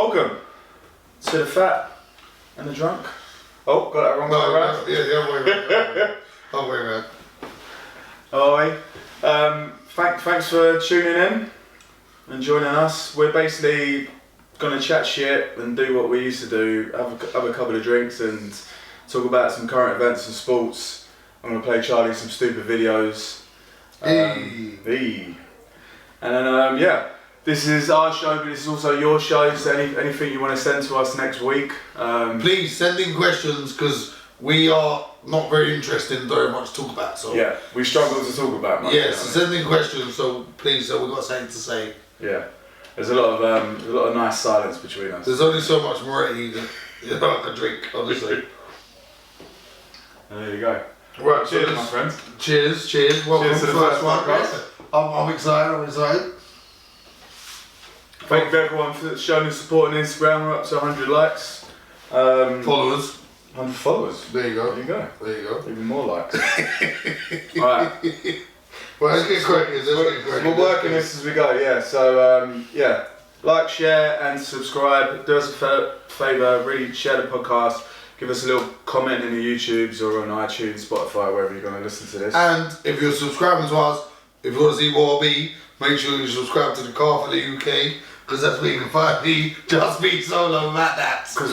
Welcome to the fat and the drunk. Oh, got that wrong way around. Yeah, the other way around. Thanks for tuning in and joining us. We're basically gonna chat shit and do what we used to do, have a couple of drinks and talk about some current events and sports. I'm gonna play Charlie some stupid videos. And then this is our show, but this is also your show. So anything you want to send to us next week, please send in questions because we are not very interested in very much to talk about. So yeah, we struggle to talk about much. Yes, so send in questions. So please, we've got something to say. Yeah, there's a lot of nice silence between us. There's only so much Moretti that I can drink, honestly. There you go. Right, cheers, my friends. Cheers. Welcome cheers to the first one, guys. I'm excited. Thank you everyone for showing us support on Instagram. We're up to 100 likes. Followers. 100 followers. There you go. Even more likes. Alright. Well, let's get cracking. We're working this as we go, yeah. So, like, share and subscribe. Do us a favour, really share the podcast. Give us a little comment in the YouTubes or on iTunes, Spotify, wherever you're going to listen to this. And if you're subscribing to us, if you want to see more of me, make sure you subscribe to the Car for the UK, because that's where you can find me, just me solo, Matt Nats. You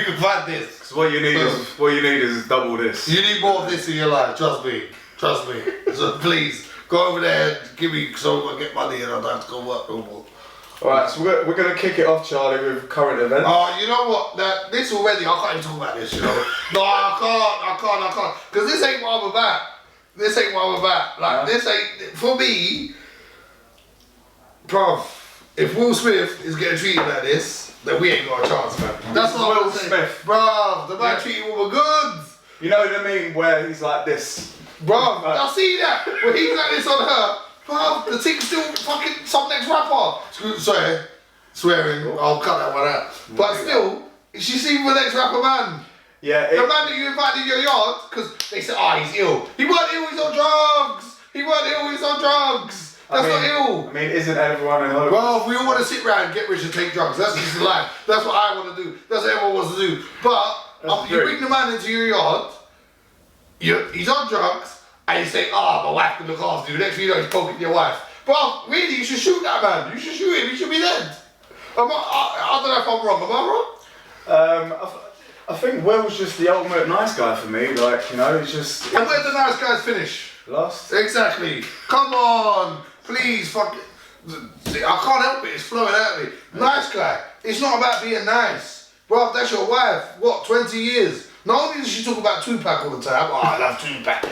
can find this. Because what you need is double this. You need more of this in your life, trust me. So please, go over there and give me, so I get money and I don't have to go work no more. Alright, so we're going to kick it off, Charlie, with current events. Oh, you know what? This already, I can't even talk about this, you know. No, I can't. Because this ain't what I'm about. Like, this ain't, for me, bruv, if Will Smith is getting treated like this, then we ain't got a chance, man. That's what Will Smith. Bruv, the man treating woman good. You know what I mean? Where he's like this. Bruv, I see that. When he's like this on her, bruv, the thing's still fucking some next rapper. Sorry, swearing, I'll cut that one out. But still, she's even the next rapper, man. Yeah. The man that you invited in your yard, because they said, he's ill. He weren't ill, he's on drugs. That's not ill. I mean, isn't everyone in Hollywood? Well, we all want to sit around and get rich and take drugs. That's just life. That's what I want to do. That's what everyone wants to do. But you bring the man into your yard, he's on drugs, and you say, my wife can look after you. Next thing you know, he's poking your wife. But really, you should shoot that man. You should shoot him. He should be dead. I don't know if I'm wrong. Am I wrong? I think Will's just the ultimate nice guy for me. Like, you know, he's just... And where the nice guys finish? Lost. Exactly. Come on. Please, fuck it. I can't help it. It's flowing out of me. Nice guy. It's not about being nice. Bro, that's your wife. What, 20 years? Not only does she talk about Tupac all the time, I love Tupac,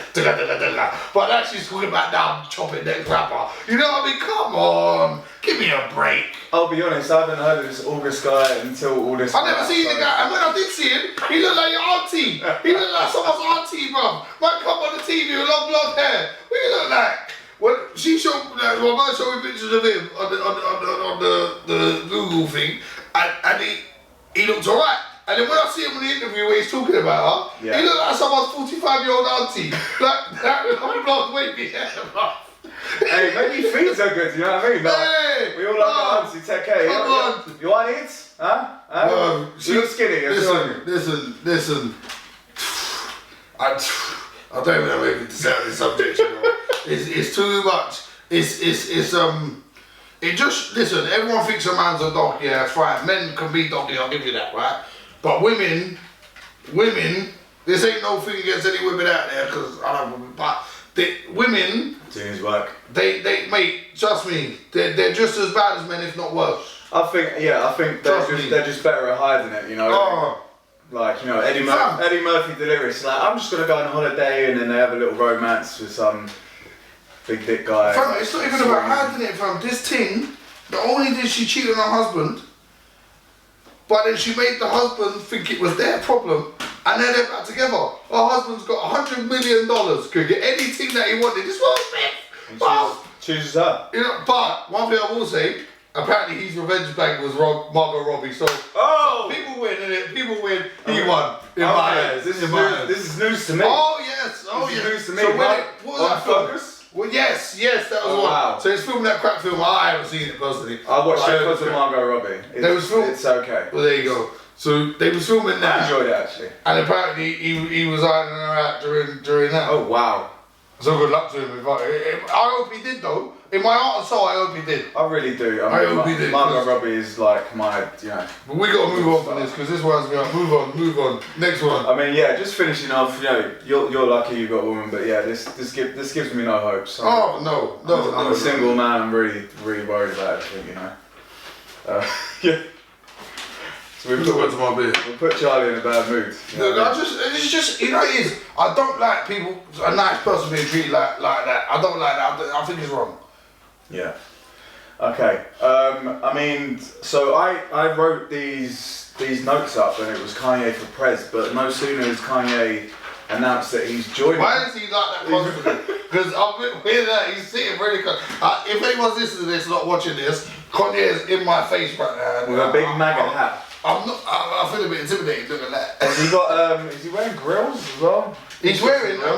but actually she's talking about now I'm chopping next rapper. You know what I mean? Come on, give me a break. I'll be honest, I haven't heard of this August guy until all this. I never seen the guy, and when I did see him, he looked like your auntie. He looked like someone's auntie, bro. Might come on the TV with long blonde hair. What do you look like? When she showed, my mum showed me pictures of him on the Google thing, and he looked alright. And then when I see him in the interview where he's talking about her, he looked like someone's 45-year-old auntie. Like that long blonde wavy hair, bro. Hey, maybe feet are good, you know what I mean? Like, hey, we all like our auntie, take care. Come on. You want it? Huh? Well, you look skinny. Listen. I don't even know if to say on this subject, you know. It's too much. It just, listen, everyone thinks a man's a dog, yeah, that's right. Men can be doggy, I'll give you that, right? But women, this ain't no thing against any women out there, because I don't know, but women, doing his work. They mate, trust me, they're just as bad as men, if not worse. I think they're just better at hiding it, you know. Like, you know, Eddie Murphy Delirious, like, I'm just going to go on holiday, and then they have a little romance with some big dick guy. Fam, it's not even about hiding it, fam. This thing, not only did she cheat on her husband, but then she made the husband think it was their problem, and then they're back together. Her husband's got $100 million, could get anything that he wanted. This was Smith. Chooses her. You know, but one thing I will say, apparently his revenge bank was Margot Robbie, so people win, innit? People win. He won. In my eyes. This is news to me. Oh yes. This is news to me. So what was that Focus? Well, yes, that was one. Wow. So he's filming that crap film. I haven't seen it personally. I watched it because of Margot Robbie. It's okay. Well, there you go. So they was filming that. I enjoyed it actually. And apparently he was ironing her out during that. Oh wow. So good luck to him. I hope he did though. In my heart and soul, I hope he did. I really do. I hope he did. Margot Robbie is like my, But we got to move on from this because this one's me up. Move on. Next one. I mean, yeah, just finishing off. You're lucky you got a woman, but yeah, this gives me no hope. So I'm a single man. I'm really worried about everything. Yeah. So we'll put Charlie in a bad mood. It's just it is. I don't like people, a nice person being treated like that. I don't like that. I think it's wrong. Yeah. Okay. I mean, so I wrote these notes up and it was Kanye for Prez, but no sooner has Kanye announced that he's joining. Why is he like that constantly? Because I'm with that. He's sitting really close. If anyone's listening to this, not watching this, Kanye is in my face right now. With a big MAGA hat. I feel a bit intimidated looking at that. Has he got? Is he wearing grills as well? He's wearing a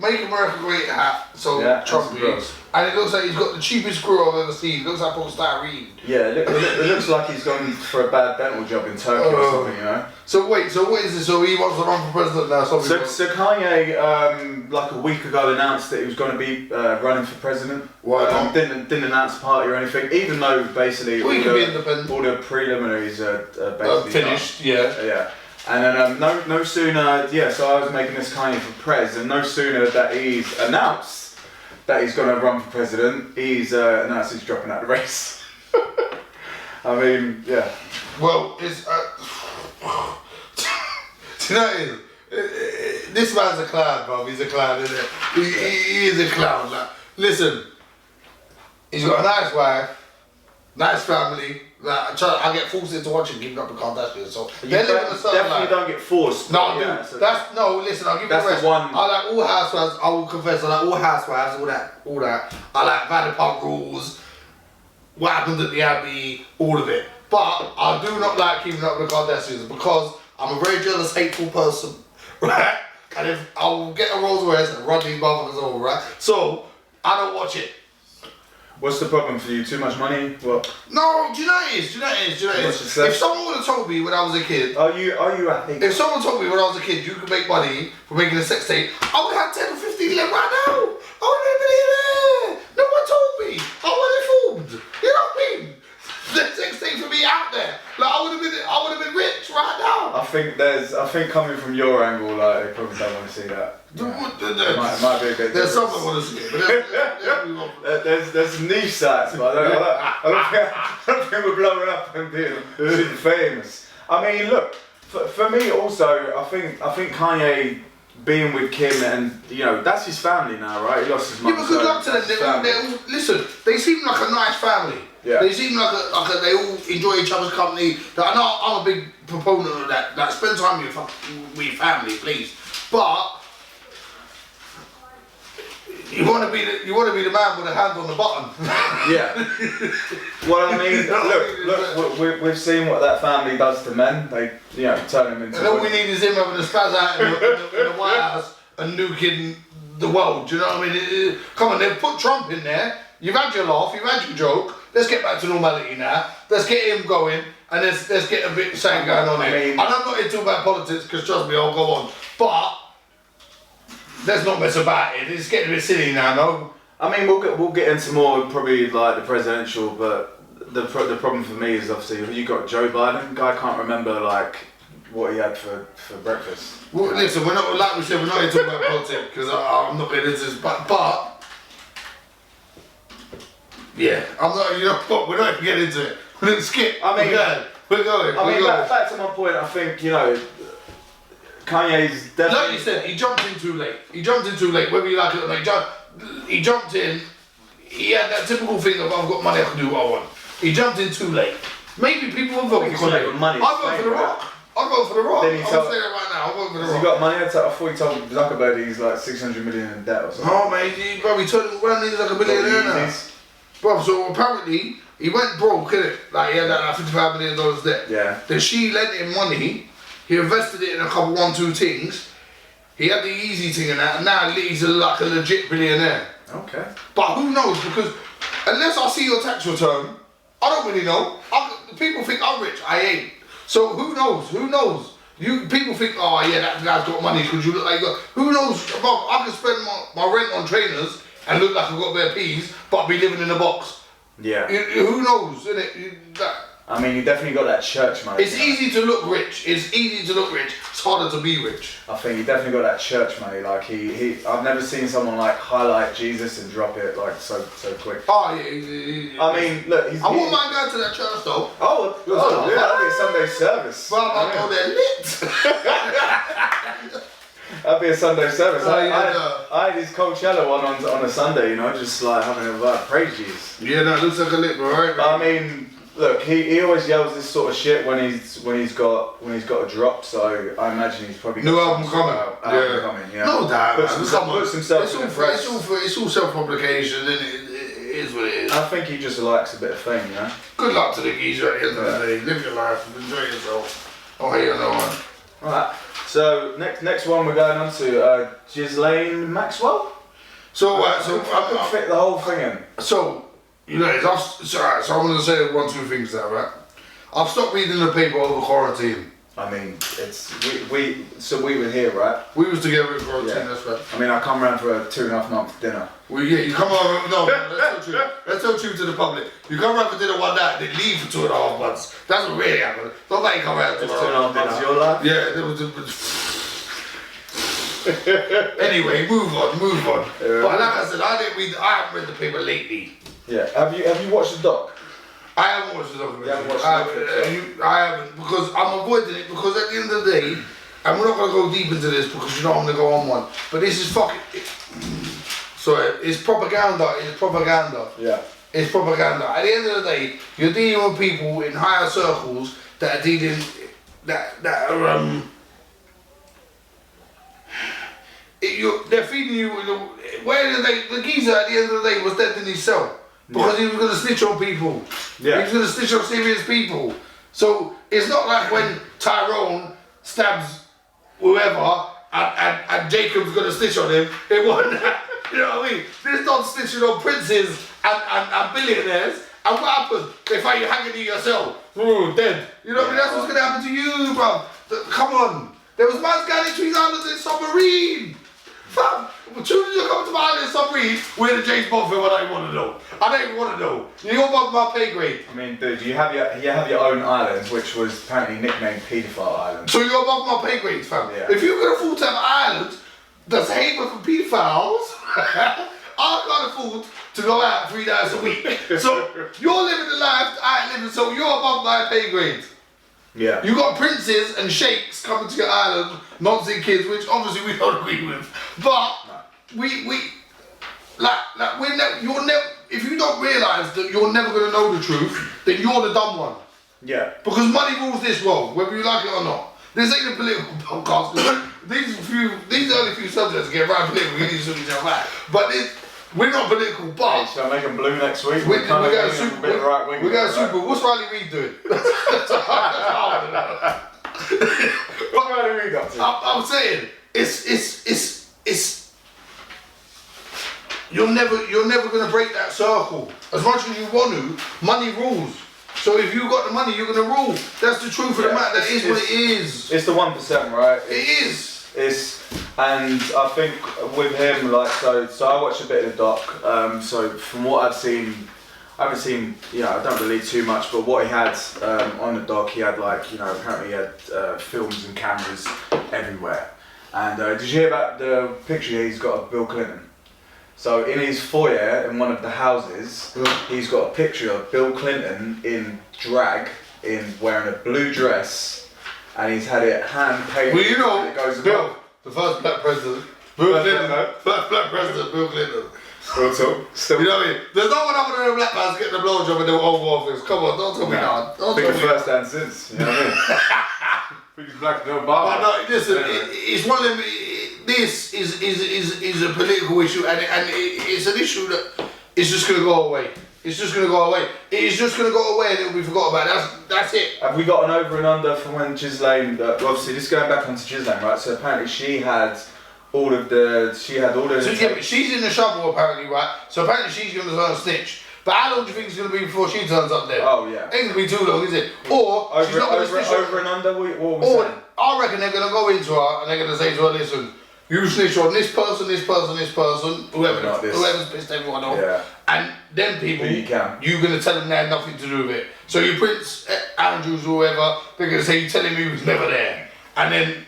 Make America Great hat, so Trump is. And it looks like he's got the cheapest grill I've ever seen. It looks like polystyrene. Yeah, it looks like he's gone for a bad dental job in Turkey or something, So wait, so what is this? So he wants to run for president now? So Kanye, like a week ago, announced that he was going to be running for president. Why didn't announce a party or anything, even though basically all the preliminaries are basically finished. Done. Yeah. And then no sooner, so I was making this Kanye for Prez, and no sooner that he's announced that he's going to run for president, he's announced he's dropping out of the race. I mean, yeah. Well, it's... do you know what it is? This man's a clown, bruv. He's a clown, isn't it? He is a clown. Like, listen, he's got a nice wife, nice family. Like, I get forced into watching Keeping Up with Kardashians, so they're living a certain definitely life. Don't get forced. No, listen, I'll give you the rest. I like all housewives. I will confess, I like all housewives, all that. I like Vanderpump Rules, what happened at the Abbey, all of it. But I do not like Keeping Up with the Kardashians because I'm a very jealous, hateful person, right? And if I will get a Rolls Royce and run these motherfuckers over, right? So I don't watch it. What's the problem for you? Too much money? What? No, do you know what it is? If someone would have told me when I was a kid... Are you a hater? If someone told me when I was a kid you could make money from making a sex tape, I would have 10 or 15 left right now. I would have been here. No one told me. I would have informed. You know what I mean? The sex tape for me out there. Like I would have been rich right now. I think coming from your angle, like they probably don't want to see that. It might be a bit. There's something I want to see, but there's niche sites, but I don't think we're blowing up and being super famous. I mean, look, for me also, I think Kanye being with Kim and that's his family now, right? He lost his mum. Yeah, but good luck to them. Listen, they seem like a nice family. Yeah. They seem like they all enjoy each other's company. I know I'm a big proponent of that. Like, spend time with your family, please. But you want to be the man with a hand on the button. Yeah. Well, I mean, look, we've seen what that family does to men. They, turn them into. And all we need is him having a spaz out in the White House and nuking the world. Do you know what I mean? Come on, they've put Trump in there. You've had your laugh, you've had your joke. Let's get back to normality now. Let's get him going, and let's get a bit saying going on here. And I'm not here to talk about politics because trust me, I'll go on. But let's not mess about it. It's getting a bit silly now, no? I mean, we'll get into more probably like the presidential, but the problem for me is obviously you got Joe Biden. Guy can't remember like what he had for breakfast. Well, listen, we're not like we said, we're not here to talk about politics because I'm not getting into this, but. Yeah, I'm not. You know what? We're not even getting into it. We're gonna skip. I mean, we're going. I mean, back to my point. I think Kanye's definitely. Like you said, he jumped in too late. Whether you like it or not, he jumped in. He had that typical thing of I've got money, I can do what I want. He jumped in too late. Maybe people will vote for Kanye. I'll vote for The Rock. I'll vote for The Rock. I'm saying it right now. I'll vote for The Rock. Has he got money? I thought he told Zuckerberg he's like 600 million in debt or something. Oh man, he probably turned around. He's like a billionaire now. Bro, so apparently he went broke, innit? Like he had that $55 million debt. Yeah. Then she lent him money. He invested it in a couple 1-2 things. He had the easy thing and that, and now he's like a legit billionaire. Okay. But who knows? Because unless I see your tax return, I don't really know. People think I'm rich. I ain't. So who knows? Who knows? People think, oh yeah, that guy's got money because you look like you got. Who knows? I can spend my rent on trainers and look like I've got a bit of peas, but be living in a box. Yeah. Who knows? Innit? I mean, you definitely got that church money. It's easy to look rich. It's harder to be rich. I think you definitely got that church money. Like I've never seen someone like highlight Jesus and drop it like so quick. Oh yeah. I mean, look. I wouldn't mind going to that church though. Oh yeah, that'd be a Sunday service. Well, I'll go there lit. That'd be a Sunday service. Oh, I yeah, had his Coachella one on a Sunday, you know, just like having a praise Jesus. Yeah, that looks like a lit, bro. Right? I mean, look, he always yells this sort of shit when he's got a drop. So I imagine he's probably new got album coming. Yeah. No doubt. Puts himself in the press. It's all self-publication, and it is what it is. I think he just likes a bit of fame, you know. Good luck to the geezer at the end of the day. Live your life, enjoy yourself. Oh, hey, no one. Alright. So next one we're going on to Gislaine Maxwell. So I could fit the whole thing in. So you know, so I'm going to say 1, 2 things there, right? I've stopped reading the paper over quarantine. I mean, we were here, right? We was together in quarantine, Yeah. that's right. I mean, I come round for a 2.5 month dinner. Well, yeah, you come over. No, let's tell truth to the public. You come around for dinner one night, then leave for 2.5 months. That's what really happened. Don't let you come around for 2.5 months of your life? Yeah, there was. Anyway, move on. Yeah. But like I said, I haven't read the paper lately. Yeah. Have you watched the doc? I haven't watched the documentary. You haven't watched I haven't, because I'm avoiding it, because at the end of the day, and we're not going to go deep into this because you know I'm going to go on one, but this is fucking. Sorry, it's propaganda. Yeah. It's propaganda. At the end of the day, you're dealing with people in higher circles that are dealing, that are they're feeding you. The geezer at the end of the day was dead in his cell because he was going to snitch on people. Yeah. He was going to snitch on serious people. So it's not like when Tyrone stabs whoever and Jacob's going to snitch on him. It wasn't that. You know what I mean? This not snitching on princes and billionaires. And what happens? They find you hanging in your cell. Ooh, dead. You know what I mean? That's what's going to happen to you, bro. Come on. There was man's going to his island in submarine. Fam, as soon as you come to my island in submarine, where the James Bond film, I don't even want to know. I don't even want to know. You're above my pay grade. I mean, dude, you have your own island, which was apparently nicknamed Paedophile Island. So you're above my pay grade, fam. Yeah. If you could afford to have an island that's haven for pedophiles, I can't afford to go out 3 nights a week. So you're living the life I ain't living, so you're above my pay grade. Yeah. You got princes and sheikhs coming to your island, nonsense kids, which obviously we don't agree with. But if you don't realise that you're never gonna know the truth, then you're the dumb one. Yeah. Because money rules this world, whether you like it or not. This ain't a political podcast. These early few subjects get right political. We need to sort each other out. But we're not political. But shall I make them blue next week? we're going super. We're going super. What's Riley Reid doing? What Riley Reid up to? I'm saying it's. You're never gonna break that circle. As much as you want to, money rules. So if you got the money, you're gonna rule. That's the truth of the matter. That is what it is. It's the 1%, right? It is. And I think with him, like, so I watched a bit of the doc. So from what I've seen, I haven't seen, I don't believe too much, but what he had on the doc, he had apparently he had films and cameras everywhere. And did you hear about the picture he's got of Bill Clinton? So in his foyer, in one of the houses, he's got a picture of Bill Clinton in drag, wearing a blue dress, and he's had it hand painted. Well, you know, it goes Bill, the first black president, Bill Clinton, first black president, Bill Clinton. Still. You know what I mean? There's no one other than a black man's getting a blowjob in the Oval Office. Come on, don't tell me that. Don't I think tell me first and since. You know what I mean? I think he's black, no bar. But no, listen, it's one of them. This is a political issue, and it's an issue that it's just gonna go away. It's just gonna go away. It's just gonna go away, and it'll be forgotten about. That's it. Have we got an over and under from when Gislaine? Obviously, just going back onto Gislaine, right? So apparently she had all of the. She had all the. So yeah, but she's in the shovel apparently, right? So apparently she's going to turn snitch. But how long do you think it's going to be before she turns up there? Oh yeah. Ain't going to be too long, is it? Or she's not going to snitch. Over and under. What was or saying? I reckon they're going to go into her and they're going to say to her, listen, you snitch on this person, whoever's pissed everyone off. Yeah. And them people, you're going to tell them they had nothing to do with it. So you Prince Andrews or whoever, they're going to say you tell him he was never there. And then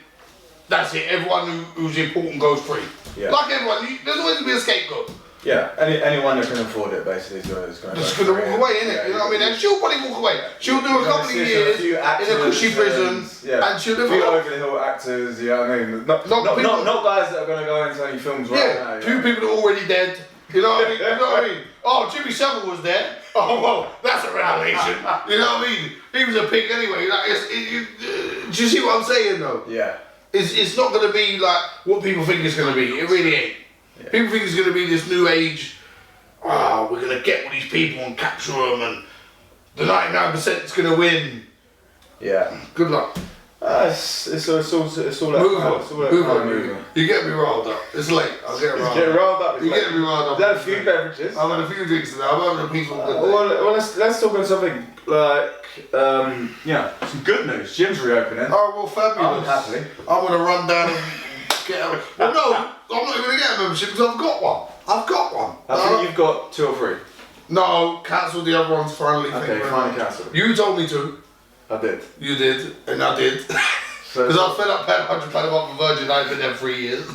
that's it. Everyone who's important goes free. Yeah. Like everyone, there's always going to be a scapegoat. Yeah, anyone that can afford it basically is going to just going to walk away, innit? Yeah, you know what I mean? And she'll probably walk away. She'll do a couple of years in a cushy prison, and she'll live a few over the hill actors, you know what I mean? Not guys that are going to go into any films right now. Two people that are already dead. You know what I mean? You know what I mean? Oh, Jimmy Savile was there. Oh, well, that's a revelation. You know what I mean? He was a pig anyway. Like, do you see what I'm saying though? Yeah. It's not going to be like what people think it's going to be. It really ain't. Yeah. People think it's going to be this new age, we're going to get all these people and capture them and the 99% is going to win. Yeah. Good luck. It's all that move on. You get me riled up. It's late. I'll get riled up. You get me riled up. I've had a few beverages. I've had a few drinks today. I'm having a peaceful good day. Well, let's talk on something like, some good news. Gym's reopening. Oh, well, fabulous. Happily. I'm going to run down and get a... Well, no, I'm not even going to get a membership because I've got one. I think you've got 2 or 3. No, cancelled the other ones finally. Okay, finally cancelled. You told me to. I did. You did, and I did. Because I fed up paying £100 a month for Virgin. I've been there 3 years.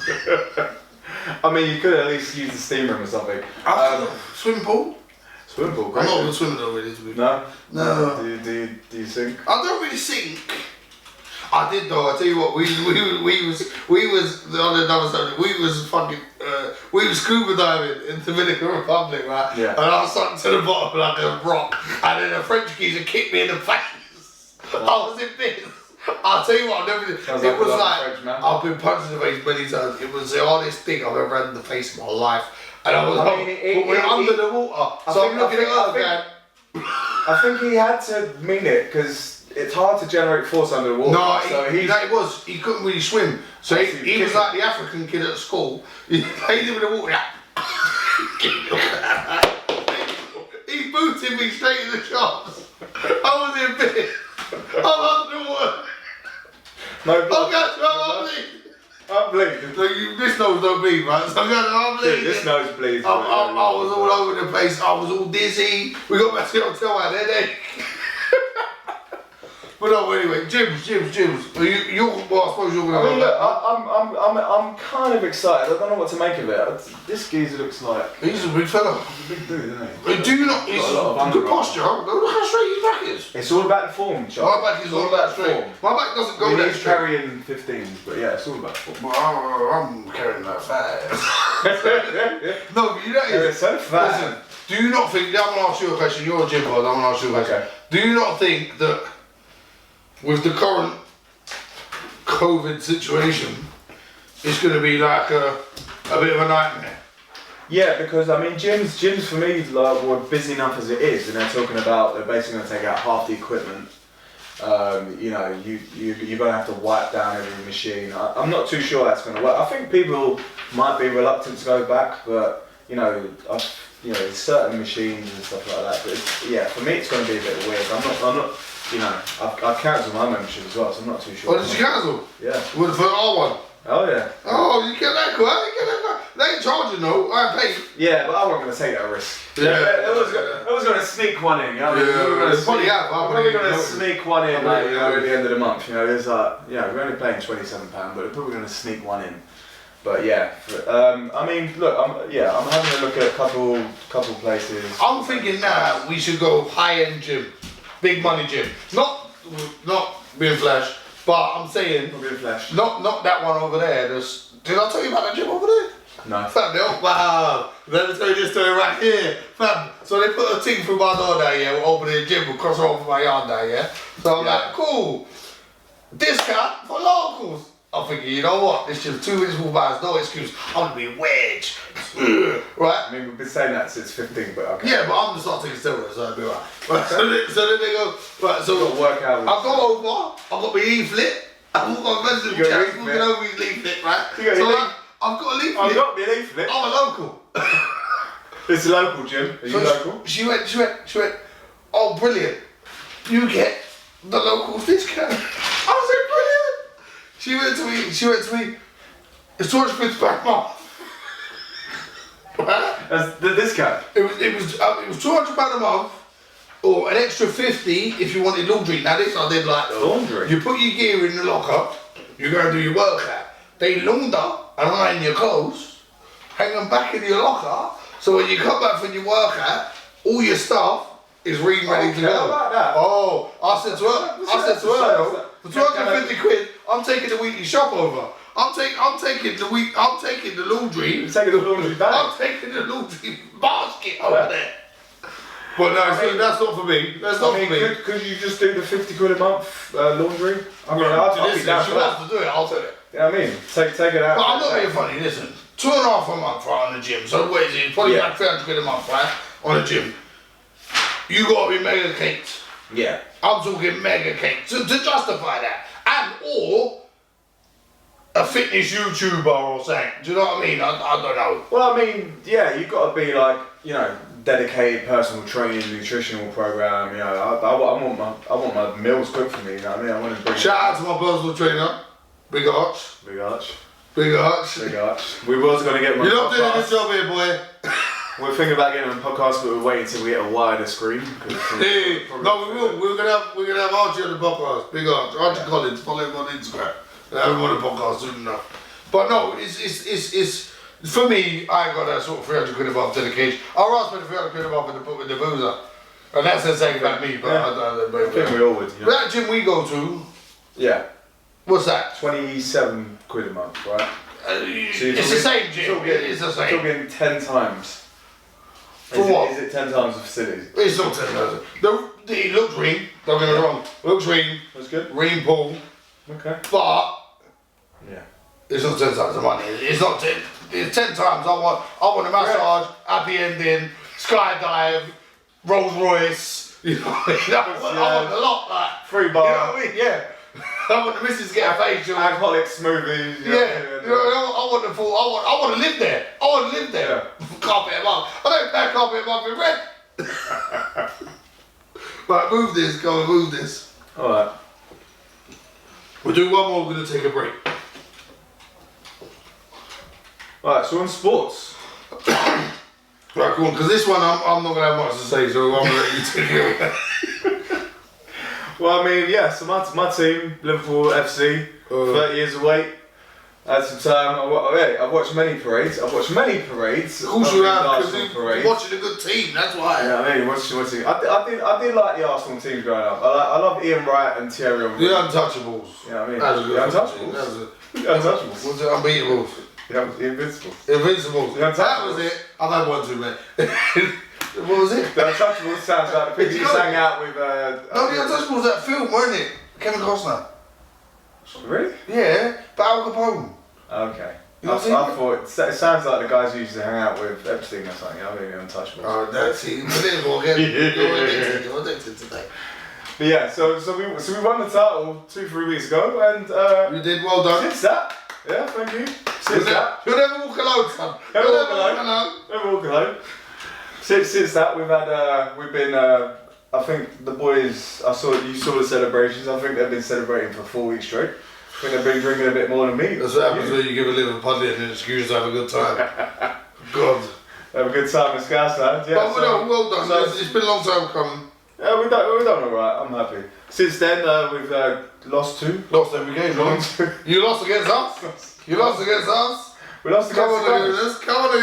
I mean, you could at least use the steam room or something. Swimming pool? Swimming pool, great. I'm not a good swimmer though, really, to be fair. No. Do you sink? I don't really sink. I did though. I tell you what, we was on another subject. We was scuba diving in Dominican Republic, right? Yeah. And I was sunk to the bottom like a rock, and then a French geezer kicked me in the face. I was in bits. I'll tell you what, it was like I've been punched in the face many times. It was the hardest thing I've ever had in the face in my life, and I was we're under the water, so I'm looking at her again. I think he had to mean it because it's hard to generate force under the water. No, he couldn't really swim. So he was like the African kid at school. He played him in the water. He booted me straight in the chops. I was in bed. I'm under the water. No blood. I'm bleeding. So this nose don't bleed, right? So I'm bleeding. This nose bleeds. I was all over the place. I was all dizzy. We got back to the hotel, I had a headache. But no, anyway, gyms. Well, I suppose you're gonna. I mean, look, I'm kind of excited. I don't know what to make of it. This geezer looks like. He's a big fella. He's a big dude, isn't he? Do you not? He's a good posture. Look how straight his back is. It's all about the form, Charles. My back is all about straight. My back doesn't go that straight. Carrying 15s, but yeah, it's all about form. Well, I'm carrying that fast. No, but you know, it's so fast. Listen, do you not think? I'm gonna ask you a question. You're a gym boy. I'm gonna ask you a question. Okay. Do you not think that with the current COVID situation, it's going to be like a bit of a nightmare? Yeah, because I mean, gyms for me like were busy enough as it is, and they're talking about they're basically going to take out half the equipment. You're going to have to wipe down every machine. I'm not too sure that's going to work. I think people might be reluctant to go back, but there's certain machines and stuff like that. But for me, it's going to be a bit weird. I'm not. I've cancelled my membership as well, so I'm not too sure. Oh, did you cancel? Yeah. For our one? Oh, yeah. Oh, you get that quick? They ain't charging though, I paid. Yeah, but I wasn't going to take that risk. Yeah. I was going to sneak one in, you know? Yeah, probably I'm probably going to sneak one in, at the end of the month, there's we're only paying £27, but we're probably going to sneak one in. But yeah, I mean, look, I'm having a look at a couple places. I'm thinking now we should go high-end gym. Big money gym. Not being flash, but I'm saying not being flash. Not that one over there. Did I tell you about that gym over there? No. Fam, wow. Let me tell you this story right here. Fam, so they put a thing through my door down here, we're opening a gym, we'll cross over my yard down here. So I'm like, cool. Discount for locals. I'm thinking, you know what? This gym's 2 minutes walk by, no excuse. I'm gonna be a wedge. Right? I mean, we've been saying that since 15, but okay. Yeah, but I'm just not taking steroids, so I'll be right. So then they go, right, so you've got to work out. I go over, I've got my leaflet, I've got my president chat, looking over his leaflet, right? I've got a leaflet. I've got me a leaflet. I'm a local. It's a local gym. Are you local? She went, oh, brilliant. You get the local discount. I said, brilliant. She went to me, it's £250 a month. That's the discount. It was £200 a month, or an extra 50 if you wanted laundry. Now this I did like though. Laundry? You put your gear in the locker, you go and do your workout. They launder and iron your clothes, hang them back in your locker, so when you come back from your workout, all your stuff is ready to go. How about that? Oh, I said to her, for 250 quid, I'm taking the weekly shop over. I'm taking the laundry. You're taking the laundry bag. I'm taking the laundry basket over there. But no, see, that's not for me. That's not for me. Could you just do the 50 quid a month laundry? I mean, I'll be down she for that. wants to do it, I'll do it. You know what I mean? Take it out. But I'm not being funny, listen. £2.5 a month right on the gym. So what is it? Probably like 300 quid a month, right? On the gym. You gotta be mega caked. Yeah. I'm talking mega caked to justify that. And or a fitness YouTuber or something. Do you know what I mean? I don't know. Well, I mean, yeah, you've got to be like, you know, dedicated personal training, nutritional program. You know, I want my meals cooked for me. You know what I mean? I want to bring. Shout out to my personal trainer, Big Arch. Big Arch. Big Arch. Big Arch. We was gonna get my. You're not doing a good job here, boy. We're thinking about getting on a podcast, but we're waiting till we get a wider screen. Hey, no, we will. We're gonna have Archie on the podcast. Big Arch, Archie Collins. Follow him on Instagram. Have him on the podcast soon enough. But no, it's for me. I got that sort of 300 quid above dedication. I'd rather spend 300 quid above with the boozer, and that's the saying about me. But I think we all would. You know? That gym we go to. Yeah. What's that? 27 quid a month, right? It's the same gym. It's the same. You're getting 10 times. For what? Is it 10 times the facilities? It's not 10 times. It looks green. Don't get me wrong. It looks green. That's good. Green pool. Okay. But yeah, it's not 10 times the money. It's not 10. It's 10 times. I want a massage, happy ending, skydive, Rolls Royce. You know what I mean? I want a lot. Like, free bar. You know what I mean? Yeah. I want the missus to get a facial. Alcoholic smoothies. I want the full. I want to live there. I want to live there. Yeah. Carpet a month. I don't pay carpet a month in rent. Right, move this. Go and move this. All right. We'll do one more. We're gonna take a break. All right. So on sports. Right, cool. Because this one, I'm not gonna have much to say, so I'm gonna let you take it. Well, I mean, yeah. So my team, Liverpool FC, 30 years away. Had some time. I've watched many parades. Of course you have, because you're watching a good team. That's why. Yeah, I mean, watching. I did like the Arsenal teams growing up. I love Ian Wright and Thierry Henry. The Untouchables. Yeah, I mean, that was a good Untouchables. Untouchables. What's it? Unbeatables. The Invincibles. Invincibles. The Untouchables. That was it. I've had one too many. What was it? The Untouchables sounds like the people you sang out with. No, The Untouchables, that film, weren't it? Kevin Costner. Really? Yeah, but Al Capone. Okay. You know I thought it sounds like the guys who used to hang out with Epstein or something. I mean, Untouchables. Oh, that's it. But then again, you're addicted today. But yeah, so we won the title 2-3 weeks ago, and you did well done. Since that, yeah, thank you. Since that, you'll never walk alone, son. Never walk alone. Since that, we've been. I think the boys. You saw the celebrations. I think they've been celebrating for 4 weeks straight. I think they've been drinking a bit more than me. That's what happens when you give a little pundit an excuse to have a good time. God. Have a good time in Scousland. Yeah, but well done. So, it's been a long time coming. Yeah, we've done alright. I'm happy. Since then, we've lost 2. Lost every game, right? You lost against us. You lost against us. We lost against us. Come on,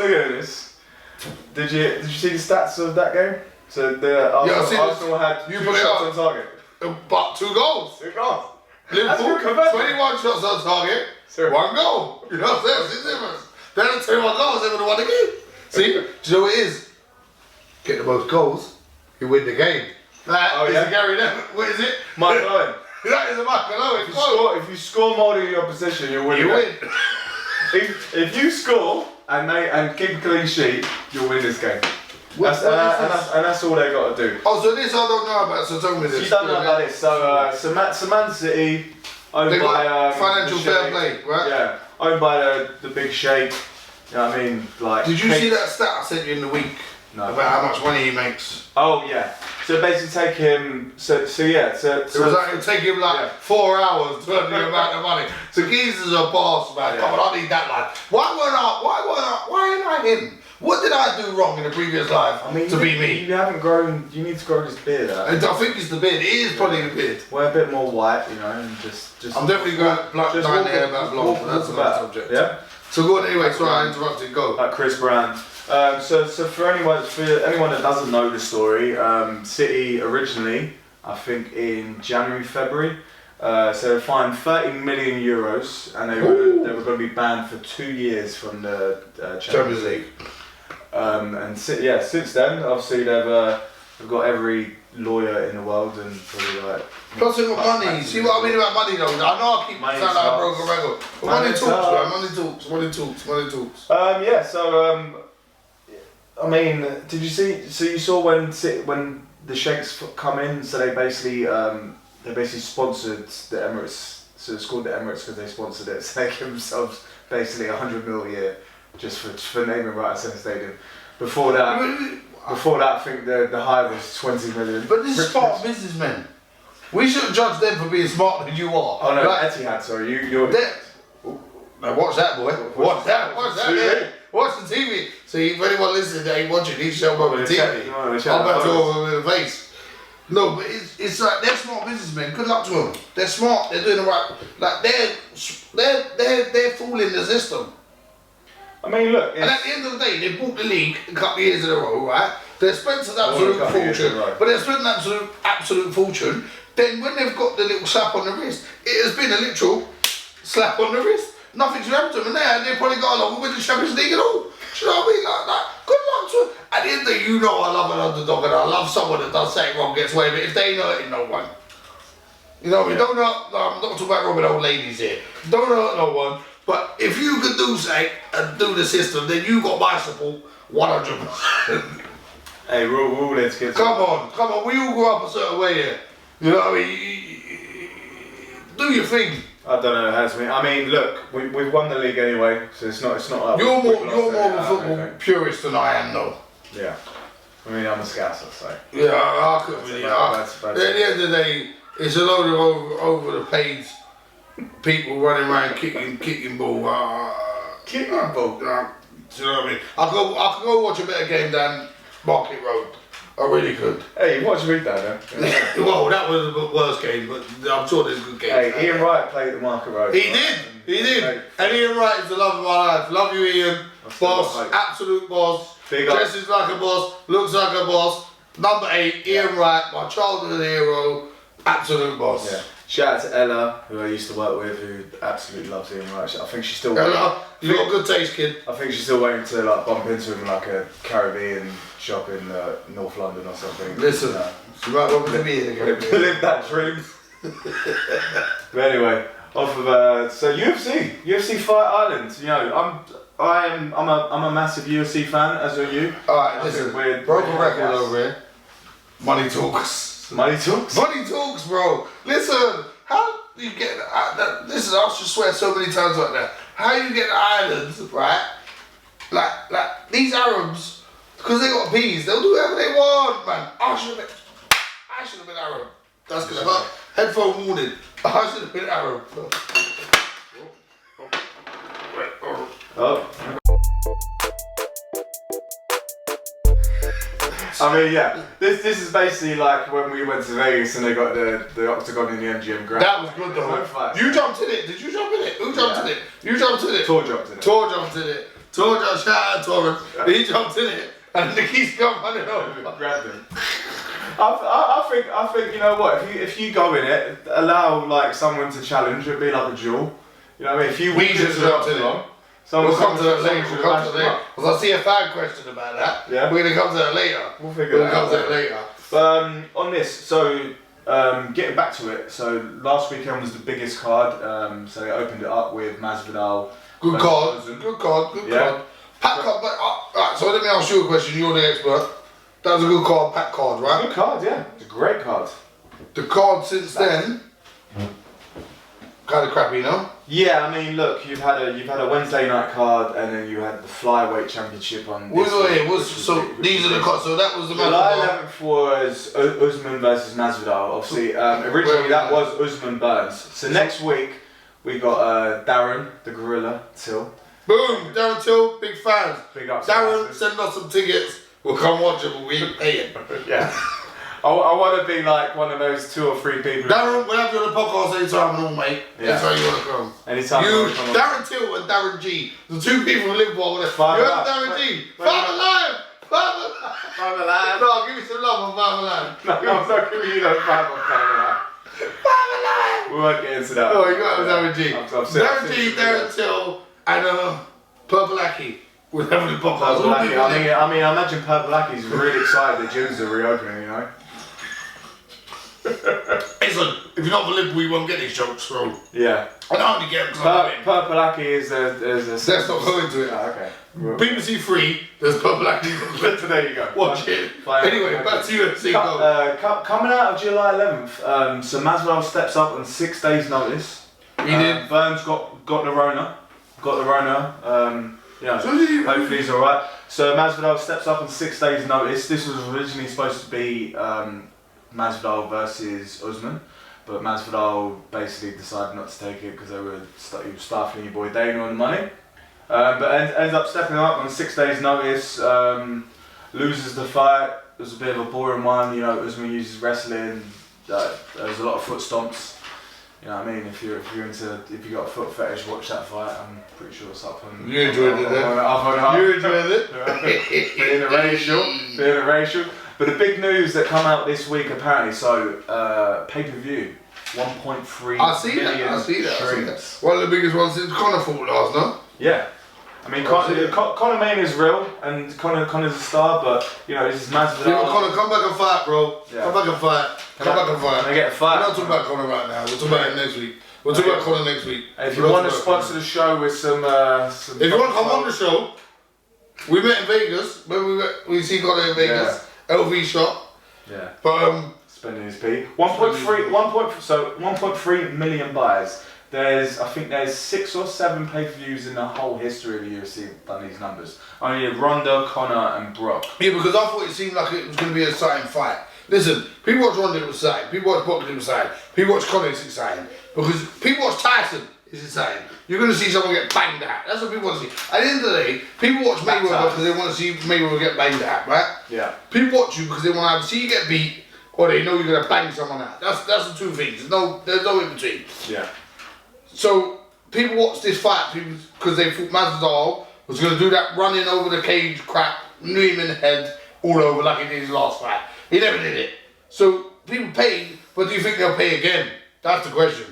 Goodness. Did you see the stats of that game? So the Arsenal had 2 shots on target. But 2 goals. 2 goals. Liverpool, 21 shots on target, 1 goal. You know what I'm saying? It's the difference. They had 21 goals, they would have won the game. See? Do you know what it is? Get the most goals, you win the game. That is a Gary Neville. What is it? Michael Owen. That is a Michael Owen quote. If you score more than your opposition, you win. If you score and keep a clean sheet, you'll win this game. And that's all they got to do. Oh, so this I don't know about, so tell me this. You don't know about this. So Man City owned by financial fair play, right? Yeah. owned by the big sheikh. You know what I mean? Like. Did you see that stat I sent you in the week? No. About how much money he makes. Oh yeah. So basically take him. So yeah. It would take him like 4 hours to earn the amount of money. So Geezer's a boss, man. Come on, I need that lad. Why ain't I him? What did I do wrong in the previous life to be me? You haven't grown. You need to grow this beard out. I think it's the beard. It is probably the beard. Wear a bit more white, you know, and just. I'm definitely going to dye the hair back blonde. That's another subject. Yeah. So go on anyway. Sorry, I interrupted. Go. Like Chris Brown. So for anyone that doesn't know the story, City originally, I think in January, February, so they fined 30 million euros, and they were going to be banned for 2 years from the Champions League. And since then, obviously they've got every lawyer in the world and probably like. Plus they've got money. See what I mean about money though? I know I keep sounding like a broken record. But money talks, man. Money talks. Yeah. So I mean, did you see? So you saw when the Sheikhs come in, so they basically sponsored the Emirates. So it's called the Emirates because they sponsored it. So they give themselves basically 100 mil a year just for naming rights in the stadium. Before that, I think the high was 20 million. But this is smart businessmen. We shouldn't judge them for being smarter than you are. Oh no, like, Etihad. Sorry, you're. Now watch that, boy. Watch that. Yeah. Watch the TV. See, if anyone listening that ain't watching, he show up on the TV. I'm about to go over the face. No, but it's like they're smart businessmen. Good luck to them. They're smart. They're doing the right. Like they're fooling the system. I mean, look. And at the end of the day, they bought the league a couple of years in a row, right? They spent an absolute fortune, but they spent an absolute fortune. Then when they've got the little slap on the wrist, it has been a literal slap on the wrist. Nothing's happened to them, and they've probably got along with the Champions League and all. Do you know what I mean? Like, good luck to them. At the end of the day, you know I love an underdog, and I love someone that does something wrong, gets away with it. If they ain't hurting no one. You know what I mean? Don't hurt, I'm not talking about robbing old ladies here. Don't hurt no one. But if you can do something and do the system, then you got my support 100%. Hey, we're all there to get Come on, we all grew up a certain way here. You know what I mean? Do your thing. I don't know how to mean. I mean, look, we've won the league anyway, so it's not like you're more of a football purist than I am, though. Yeah. I mean, I'm a scouser, so. Yeah, I couldn't really. At the end of the day, it's a load of over the page people running around kicking ball. Kicking ball? Do you know what I mean? I could go watch a better game than Market Road. I really could. Hey, you watched Reed down there? Well, that was the worst game, but I'm sure there's good games. Hey, Ian Wright played the Market Road. He did. And Ian Wright is the love of my life. Love you, Ian. Boss, absolute boss. Dresses like a boss, looks like a boss. Number 8, Ian Wright, my childhood hero. Absolute boss. Yeah. Shout out to Ella, who I used to work with, who absolutely loves Ian Wright. I think she's still Ella, you got good taste, kid. I think she's still waiting to like bump into him in like a Caribbean shop in North London or something. Listen, she might want to be in the live that dream. But anyway, off of so UFC Fight Island. You know, I'm a massive UFC fan, as are you. Alright, listen, broken record over here. Money talks. Money talks? Money talks, bro. Listen, how do you get listen, I should swear so many times like that. How you get the islands, right? Like these Arabs, because they got peas, they'll do whatever they want, man. I should have been Arab. That's gonna hurt. Headphone warning. I should have been Arab. Oh. I mean, yeah. This is basically like when we went to Vegas and they got the octagon in the MGM Grand. That was good though. You jumped in it. Did you jump in it? Who jumped in it? You jumped in it. Tor jumped in it. Shout out Torrance. He jumped in it and Nikki's come running over. Grabbed him. I think you know what? If you go in it, allow like someone to challenge. It'd be like a duel. You know what I mean? If you just jumped in it. We'll come to that later. Because I see a fan question about that. Yeah. We're going to come to that later. We'll figure that out. We'll come to that later. On this, so getting back to it, so last weekend was the biggest card. So they opened it up with Masvidal. Good card. Pack card, but right, so let me ask you a question. You're the expert. That was a good card, pack card, right? Good card, yeah. It's a great card. The card since then kind of crappy, no? Yeah, I mean, look, you've had a Wednesday night card, and then you had the flyweight championship on. These are the cards. So that was the July 11th was Usman versus Masvidal. Obviously, originally that was Usman Burns. So next week we got Darren the Gorilla Till. Boom, Darren Till, big fans. Big up. Darren, send us some tickets. We'll come watch it, but we ain't paying. Yeah. I want to be like one of those 2 or 3 people. Darren, we'll have you on the podcast anytime and all, mate. Yeah. Anytime you want to come. Anytime you, come Darren Till and Darren G, the 2 people who live well. You heard Darren G? Five alive! Five alive! No, give me some love on Five alive. No, I'm not giving you no five alive. Five alive! We won't get into that. Oh, you got Darren G. Darren G, Darren Till, and Purple Aki. We're having the podcast. I mean, I imagine Purple Aki's really excited that gyms are reopening, you know? Listen, if you're not for Liverpool, you won't get these jokes, so. Yeah. I don't only get them because I'm doing. Purple Aki is a Let's not go into it. Oh, okay. BBC 3, there's Purple Aki. There you go. Watch it. Anyway, back to UFC. Coming out of July 11th, so Masvidal steps up on 6 days' notice. He did. Burns got the Rona. Yeah, hopefully he's alright. So Masvidal steps up on 6 days' notice. This was originally supposed to be Masvidal versus Usman, but Masvidal basically decided not to take it because he was stifling your boy Dana on the money. But ends up stepping up on 6 days' notice, loses the fight. It was a bit of a boring one, you know. Usman uses wrestling. There was a lot of foot stomps. You know what I mean? If you got a foot fetish, watch that fight. I'm pretty sure it's up on. You enjoyed it, You enjoyed it. Being a racial. But the big news that come out this week apparently, so pay-per-view, 1.3 I see that. One of the biggest ones since Conor fought last, no? Yeah. I mean, Conor Mania is real, and Conor's a star, but, you know, this is Masvidal. Yeah, Conor, come back and fight, bro. Yeah. Come back and fight. Can I get a fight? We're not talking about Conor right now. We'll talk about him next week. We'll talk about Conor next week. If you want to sponsor the show with some if you want to come on the show, we met in Vegas. When we see Conor in Vegas. Yeah. LV shop. Yeah. But spending his P. 1.3 million buys. I think there's 6 or 7 pay-per-views in the whole history of the UFC done these numbers. Only Ronda, Conor, and Brock. Yeah, because I thought it seemed like it was going to be an exciting fight. Listen, people watch Ronda, it was exciting. People watch Brock, it was exciting. People watch Conor, it's exciting. Because people watch Tyson, it's exciting. You're going to see someone get banged out. That's what people want to see. At the end of the day, people watch Mayweather because they want to see Mayweather get banged out, right? Yeah. People watch you because they want to either see you get beat or they know you're going to bang someone out. That's the 2 things. There's no in between. Yeah. So people watched this fight because they thought Masvidal was going to do that running over the cage crap, knew him in the head all over like he did his last fight. He never did it. So people paid, but do you think they'll pay again? That's the question.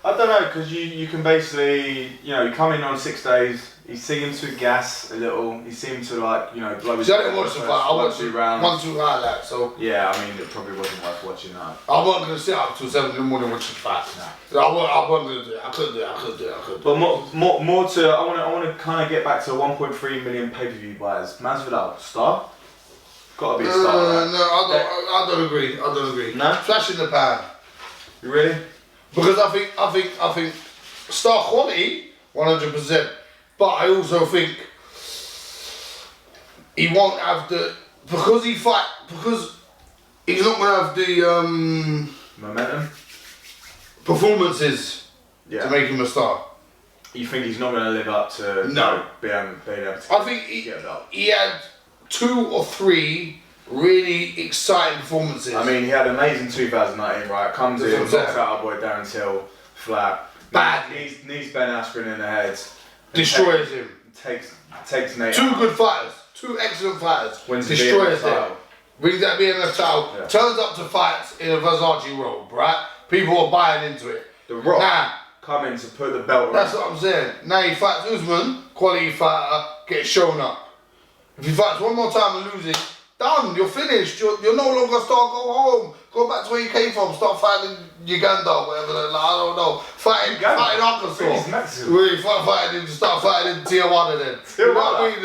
I don't know, because you can basically, you know, you come in on 6 days, he seemed to gas a little, he seemed to like, you know, blow his... See, I didn't watch the fight, I watched 2 rounds. 1-2 highlights, so... Yeah, I mean, it probably wasn't worth watching that. I wasn't going to sit up till 7 in the morning watching the fight. No. I wasn't going to do it, I couldn't do it. But more to, I want to kind of get back to 1.3 million pay-per-view buyers. Masvidal, star? Gotta be a star, right? No, I don't agree. No? Flash in the pan. You really? Because I think star quality, 100%. But I also think he won't have because he's not going to have the momentum, performances to make him a star. You think he's not going to live up to being able to? I think he had 2 or 3 really exciting performances. I mean, he had an amazing 2019, right? Comes in, knocks out our boy Darren Till, flat. Bad. Knees Ben Askren in the head. Destroys him. Takes Nate. 2 good fighters. 2 excellent fighters. Wins destroys him. Brings that BMF title. Yeah. Turns up to fights in a Versace robe, right? People are buying into it. The Rock coming to put the belt around. That's what I'm saying. Now he fights Usman, quality fighter, gets shown up. If he fights one more time and loses, done, you're finished. You're no longer star, go home. Go back to where you came from, start fighting Uganda or whatever, I don't know. Fighting Arkansas. Really, start fighting in Tijuana then. You know what I mean?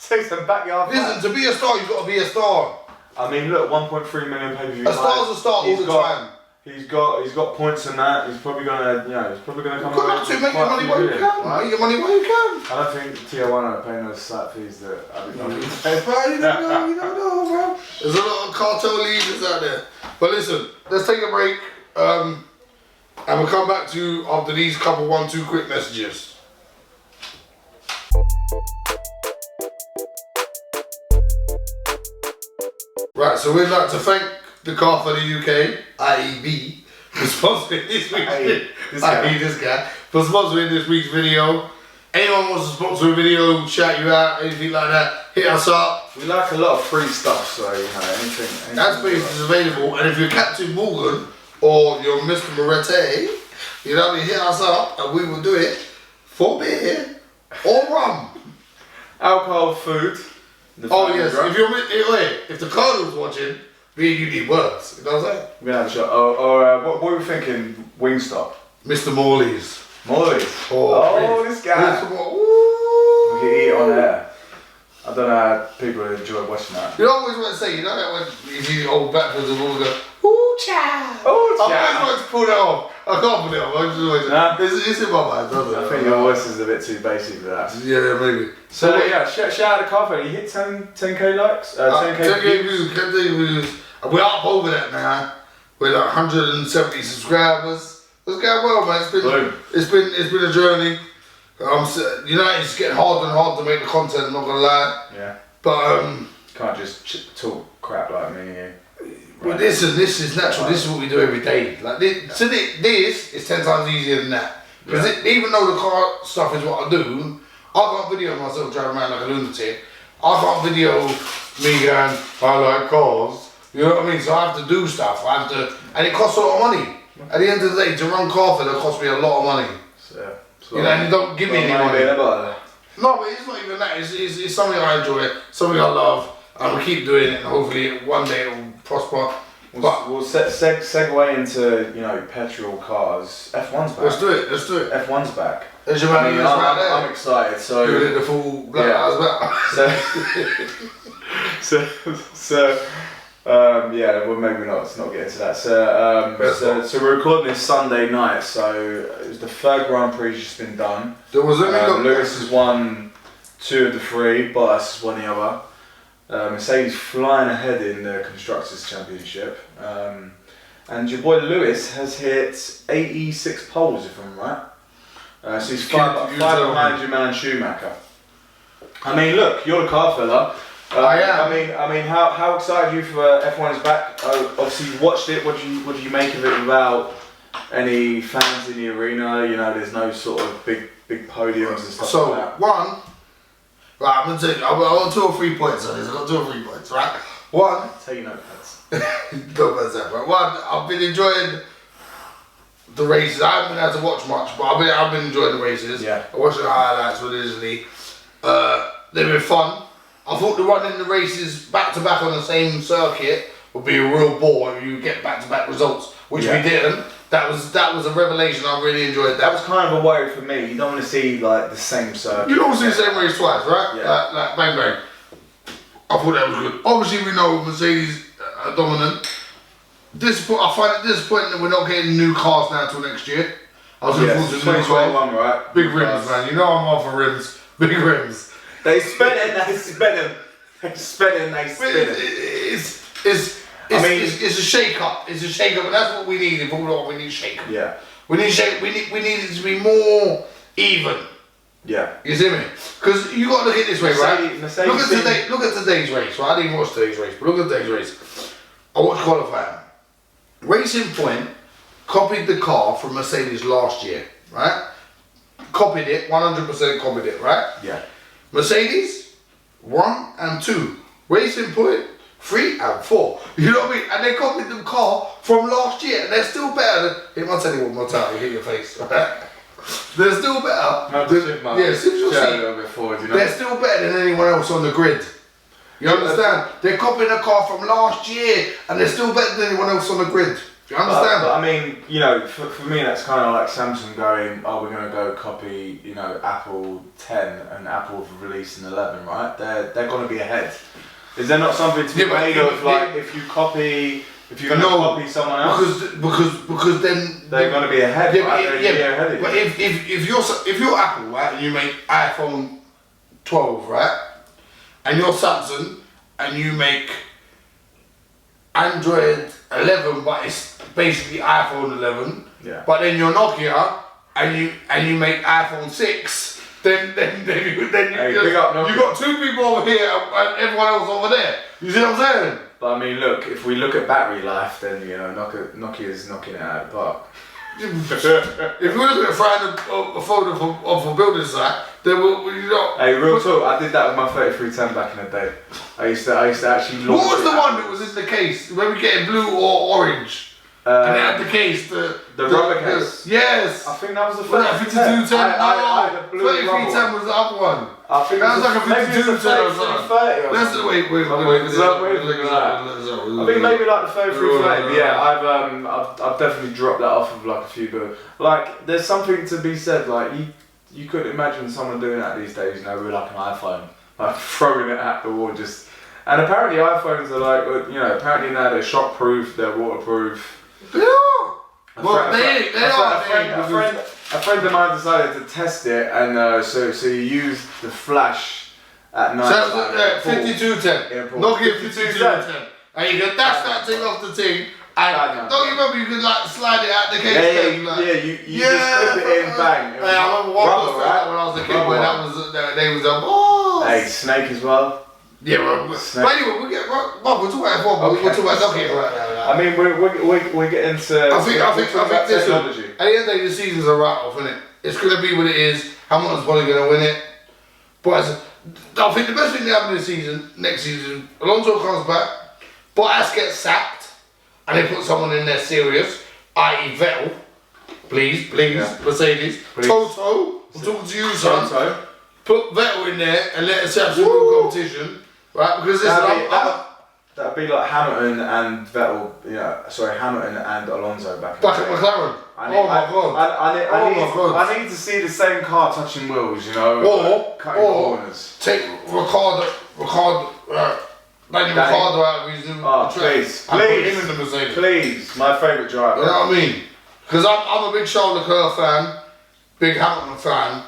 Take some backyard. Listen, to be a star, you've got to be a star. I mean, look, 1.3 million pay-per-view. A star's a star all the time. He's got points in that. He's probably gonna come. Got to make your money while you can. Make your money while you can. I don't think Tijuana are paying those slat fees that Abu Dhabi pay. You don't know, bro. There's a lot of cartel leaders out there. But listen, let's take a break. And we'll come back to you after these couple 1-2 quick messages. Right, so we'd like to thank the car for the UK, IEB, for sponsoring this week's this guy for sponsoring this week's video. Anyone wants to sponsor a video, shout you out, anything like that, hit us up. We like a lot of free stuff, so anything. That space is available, and if you're Captain Morgan or you're Mr. Moretti, you know, hit us up and we will do it for beer or rum. Alcohol, food. Oh yes, if the Cardinals watching, me and you need words, you know what I'm saying? We're gonna have a shot. What were we thinking? Wingstop. Mr. Morley's. Morley's. Oh, this guy. We can eat on air. I don't know how people enjoy watching that. You always want to say, you know that when you see the old backwards and all go, ooh cha. Oh cha. I always want to pull that off. I can't pull it off. I just always it's in my mind, doesn't it? I think your voice is a bit too basic for that. Yeah, maybe. So yeah, shout out to Carver. He hit 10k likes, 10k views. 10k views. We're up over that now. We're like 170 subscribers. It's going well, man. It's been a journey. You know, it's getting harder and harder to make the content. I'm not gonna lie. Yeah. But can't just talk crap like me. Yeah. Well, this is natural. This is what we do every day. Like this, so this is 10 times easier than that. Because even though the car stuff is what I do, I can't video myself driving around like a lunatic. I can't video me going, I like cars. You know what I mean? So I have to do stuff. And it costs a lot of money. At the end of the day, to run Carford, it costs me a lot of money. You know, and you don't give me any money. No, but it's not even that. It's something I enjoy, something I love, and we keep doing it. And hopefully, one day it will prosper. We'll segue into petrol cars. F1's back. Let's do it. F1's back. There's your man right there. I'm excited. So doing the full black eyes back. Well, maybe not. Let's not get into that. So we're recording this Sunday night. So it was the third Grand Prix just been done. There was only Lewis has won 2 of the 3. Bottas has won the other. Mercedes flying ahead in the Constructors' Championship. And your boy Lewis has hit 86 poles, if I'm right. So he's 5 behind your man Schumacher. I mean, look, you're the car fella. I am. I mean, how excited are you for F1 is back? Obviously, you watched it. What do you make of it without any fans in the arena? You know, there's no sort of big podiums and stuff like that. Right, I'm gonna take. I've got 2 or 3 points on this. I've got 2 or 3 points, right? One. Take your notepads. Notepads out, right? One. I've been enjoying the races. I haven't been able to watch much, but I've been enjoying the races. Yeah. I watched the highlights religiously. They've been fun. I thought the running the races back to back on the same circuit would be a real bore if you get back to back results, which we didn't. That was a revelation. I really enjoyed that. That was kind of a worry for me. You don't want to see like the same circuit. You don't want to see the same race twice, right? Yeah. Like bang bang. I thought that was good. Obviously, we know Mercedes are dominant. I find it disappointing that we're not getting new cars now until next year. I was looking forward to 2021, right? Big rims, man. You know I'm all for rims. Big rims. They spent it. It's a shake-up. It's a shake-up, and that's what we need. If we need shake-up. Yeah. We need shake. We need it to be more even. Yeah. You see me? Because you got to look at it this way, right? Mercedes look at today's race. Right? I didn't watch today's race, but look at today's race. I watched qualifying. Racing Point copied the car from Mercedes last year, right? Copied it, 100% copied it, right? Yeah. Mercedes, 1 and 2. Racing Point, 3 and 4. You know what I mean? And they copied the car from last year, and they're still better than. I'll tell you one more time, you hit your face, right? They're still better. They're still better than anyone else on the grid. You understand? They're copying a car from last year, and they're still better than anyone else on the grid. You understand? But I mean, for me, that's kind of like Samsung going, oh, we're going to go copy, Apple 10 and Apple have released an 11, right? They're going to be ahead. Is there not something to be made of, like, if you copy If you're going to copy someone else, because then they're going to be ahead, right? They're a year ahead of you. But if you're Apple, right, and you make iPhone 12, right, and you're Samsung, and you make Android 11, but it's basically iPhone 11. Yeah. But then you're Nokia, and you make iPhone 6. Then you got two people over here and everyone else over there. You see what I'm saying? But I mean, look, if we look at battery life, then Nokia's knocking it out of the park. If we're looking at finding a photo of a building site, then Hey, real talk, I did that with my 3310 back in the day. I used to actually launch. What was the one that was in the case? When we get blue or orange? And it had the case, the rubber case. Yes. I think that was the 5210. No, 3310 was the other one. I think that was like a 5210 or something. Let's wait. I think maybe like the 3330. Yeah, I've definitely dropped that off of like a few bills. Like, there's something to be said. Like, you couldn't imagine someone doing that these days. You know, with like an iPhone, like throwing it at the wall just. And apparently iPhones are like, you know, apparently now they're shockproof, they're waterproof. They are. A friend of mine decided to test it, and so you use the flash at night. So 5210. Nokia 5210. And you can dash that thing off the thing. And don't you remember you could like slide it out the case? You just clip it in, bang. Hey, I remember one was that when I was a kid, when that was they was oh. Hey, Snake as well. Yeah, but anyway, we'll talk about F1, we'll talk about Nokia right now. I mean, we're getting to. I think technology. At the end of the day, the season's a write-off, isn't it? It's going to be what it is. Hamilton's probably going to win it. But I think the best thing that happened this season, next season, Alonso comes back, Bottas gets sacked, and they put someone in there serious, i.e. Vettel. Please, yeah. Mercedes. Please. Toto, I'm talking to you, son. Toto. Put Vettel in there and let us have some real competition. Right, because that'd be like Hamilton and Vettel, Hamilton and Alonso back at McLaren. I need to see the same car touching wheels, you know, or cutting corners. Take Ricciardo out of his new track. Please, put him in the Mercedes. Please, my favourite driver. You know what I mean? Because I'm a big Charles Leclerc fan, big Hamilton fan,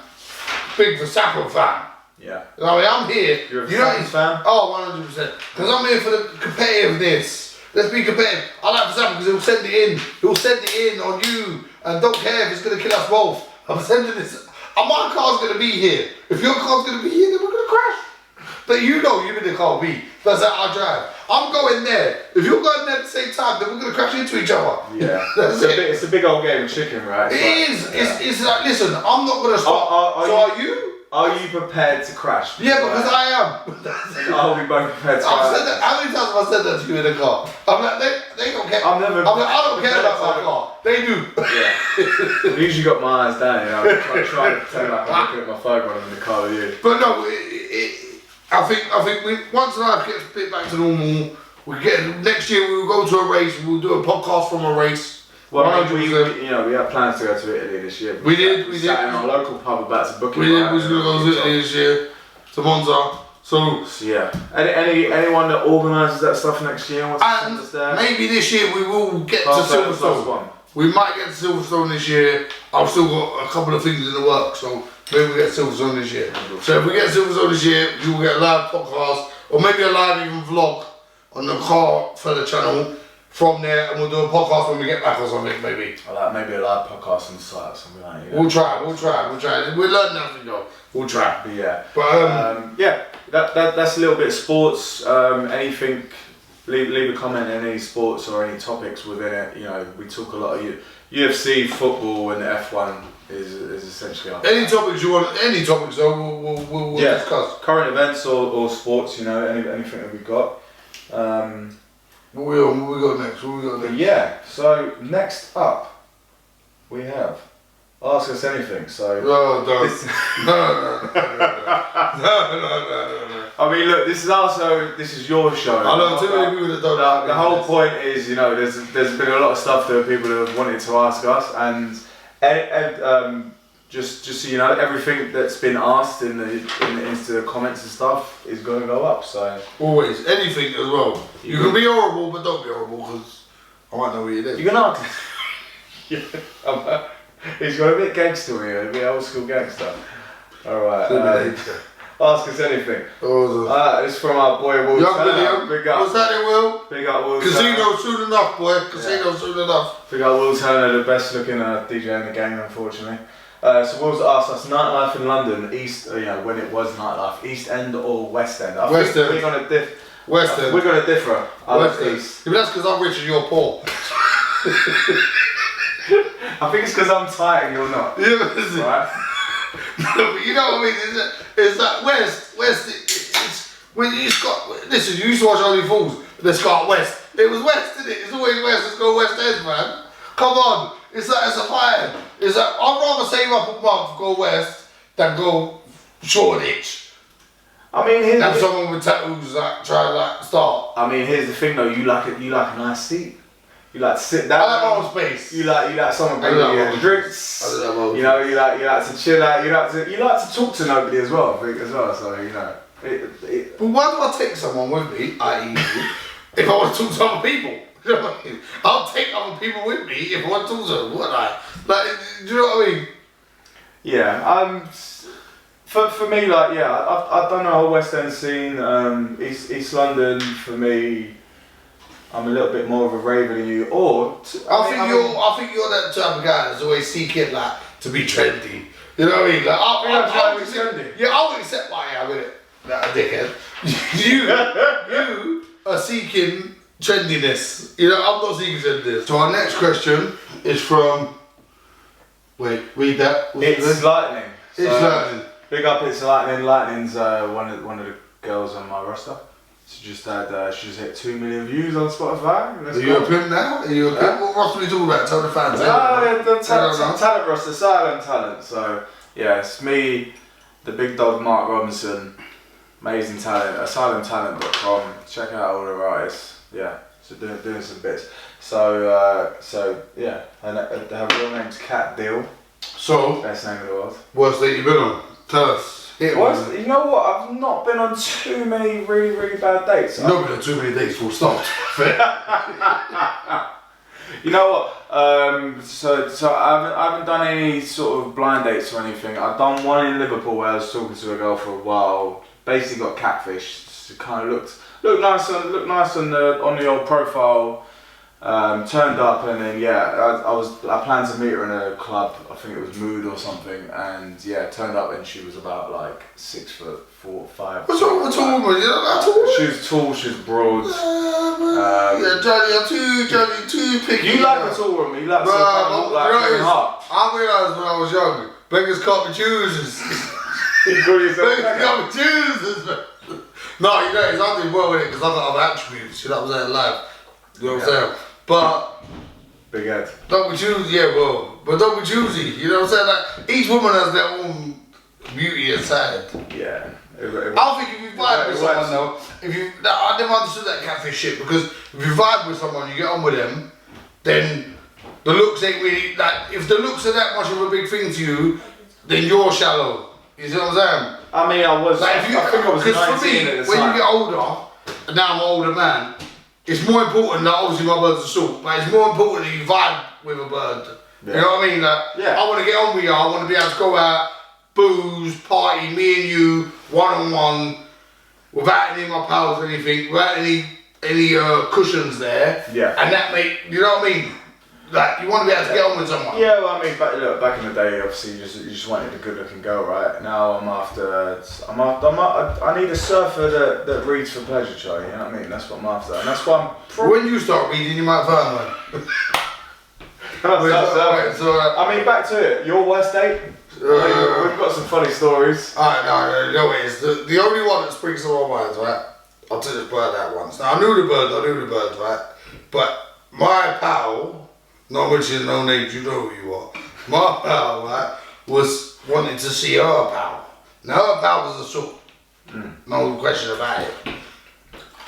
big Verstappen fan. Yeah. I mean, I'm here. You're a fan? Oh, 100%. Because I'm here for the competitiveness. Let's be competitive. I like Verstappen because he'll send it in. He'll send it in on you. And don't care if it's going to kill us both. I'm sending this. My car's going to be here. If your car's going to be here, then we're going to crash. But you know you're in the car B. That's how I drive. I'm going there. If you're going there at the same time, then we're going to crash into each other. Yeah. It's a big old game of chicken, right? It's like, listen, I'm not going to stop. Are you? Are you prepared to crash? Yeah, because I am. Are we both prepared to crash? I've said that. How many times have I said that to you in the car? I'm like, they don't care. I don't care about my car. They do. Yeah. I've usually got my eyes down, you know. I try to pretend like I'm looking at my phone when I'm in the car with you. But no, I think once life gets a bit back to normal, next year we will go to a race. We'll do a podcast from a race. Well, we had plans to go to Italy this year. We did. Sat in our local pub about to book it. We was going to go to Italy this year, to Monza. So yeah. Anyone that organises that stuff next year wants to send us there? Maybe this year we will get to Silverstone. We might get to Silverstone this year. I've still got a couple of things in the works, so maybe we get Silverstone this year. So if we get Silverstone this year, you will get a live podcast or maybe a live even vlog on the Car Fella channel. From there, and we'll do a podcast when we get back or something, maybe. Maybe a live podcast on the site or something like that. We'll try. We'll learn nothing though. We'll try. But yeah. That's a little bit of sports. Anything, leave a comment on any sports or any topics within it. You know, we talk a lot of UFC, football, and F1 is essentially our any topics you want, though, we'll discuss. Current events or sports, you know, anything that we've got. What we got next? Yeah, so next up we have Ask Us Anything. So no. I mean, look, this is your show. I know too many people that don't know. The whole point is, you know, there's been a lot of stuff that people have wanted to ask us, and just so you know, everything that's been asked into the comments and stuff is going to go up. So always anything as well. You can be horrible, but don't be horrible because I might know where you live. You can ask. Yeah, he's got a bit gangster here, a bit old school gangster. Alright, ask us anything. It's from our boy Will. Young William. Big up. What's that, Will? Big up, Will. Casino soon enough, boy. Casino soon enough. Big up, Will Turner, the best looking DJ in the game, unfortunately. So Will's asked us nightlife in London, East, when it was nightlife, East End or West End. I West think End. we're gonna differ. West End. We're gonna differ. I West like End. East. Yeah, but that's because I'm rich and you're poor. I think it's because I'm tight and you're not. Yeah, but listen. Right? No, but you know what I mean? It's that West, it's when it's got, listen, you used to watch Only Fools, let's go out West. It was West, isn't it? It's always West, let's go West End, man. Come on, it's a vibe. I'd rather save up a month, go West, than go Shoreditch. I mean, And someone with tattoos like try to start. I mean, here's the thing though. You like a nice seat. You like to sit down. I like my own space. You like someone bringing you drinks. I like my own you know, you like to chill out. You like to talk to nobody as well. I think as well. So But why do I take someone with me, i.e. you, if I want to talk to other people? You know what I mean? I'll take other people with me if I want to talk to them, wouldn't I? Like, do you know what I mean? Yeah. For me, like, I've done the whole West End scene. East London for me. I'm a little bit more of a raver than you, or I think you're that type of guy that's always seeking like to be trendy. You know what I mean? Like I'll accept what I am with it. Like a dickhead. you are seeking trendiness. You know, I'm not seeking trendiness. So our next question is from. Wait, read that. It's Lightning. It's Lightning. Big up, it's Lightning. Lightning's one of the girls on my roster. She just hit 2 million views on Spotify. Are you a pimp now? Are you a pimp? What roster are we talking about? Tell the fans. The talent roster, silent talent. So yeah, it's me, the big dog Mark Robinson, amazing talent, asylumtalent.com. Check out all the artists. Yeah, so doing some bits. So yeah, and her real name's Cat Deal. So best name in the world. Worst date you been on? Tell us. You know what? I've not been on too many really, really bad dates. You've not been on too many dates, full stop. You know what? So I haven't done any sort of blind dates or anything. I've done one in Liverpool where I was talking to a girl for a while. Basically got catfished. It kind of looked nice on the old profile. Turned up and then I planned to meet her in a club. I think it was Mood or something, and turned up and she was about like 6'4", 5". What's wrong with a tall woman? You know that tall? She was tall. She was broad. Johnny, you're too picky. You like a tall woman. You like someone kind of look like Kevin Hart. I realised when I was young, beggars can't be choosers. You call yourself beggars can't be choosers. No, you know, it's not doing well with it because I've got other attributes. You know what I'm saying? Life. You know what I'm saying? But big head. Don't be choosy, but don't be choosy. You know what I'm saying? Like each woman has their own beauty inside. Yeah. I think if you vibe with someone though, I never understood that catfish shit because if you vibe with someone, you get on with them, then the looks ain't really like. If the looks are that much of a big thing to you, then you're shallow. You see what I'm saying? I mean, I was. Like I think I was 19 for me, at the when time. you get older, and now I'm an older man. It's more important that obviously my bird's a salt, but it's more important that you vibe with a bird. Yeah. You know what I mean? Like, I want to get on with you. I want to be able to go out, booze, party, me and you, one-on-one, without any of my pals or anything, without any cushions there. Yeah. And that you know what I mean? Like, you want to be able to get on with someone. Yeah, well, I mean, back in the day, obviously, you just wanted a good-looking girl, right? Now I need a surfer that reads for pleasure, Charlie. You know what I mean? That's what I'm after, and that's why I'm. When you start reading, you might find one. I mean, back to it. Your worst date? We've got some funny stories. Alright, no, it is. The only one that springs to my mind, right? I took this bird out once. Now, I knew the bird, right? But my pal. Not mentioning no names, you know who you are. My pal, right, was wanting to see her pal. Now her pal was a sort. No question about it.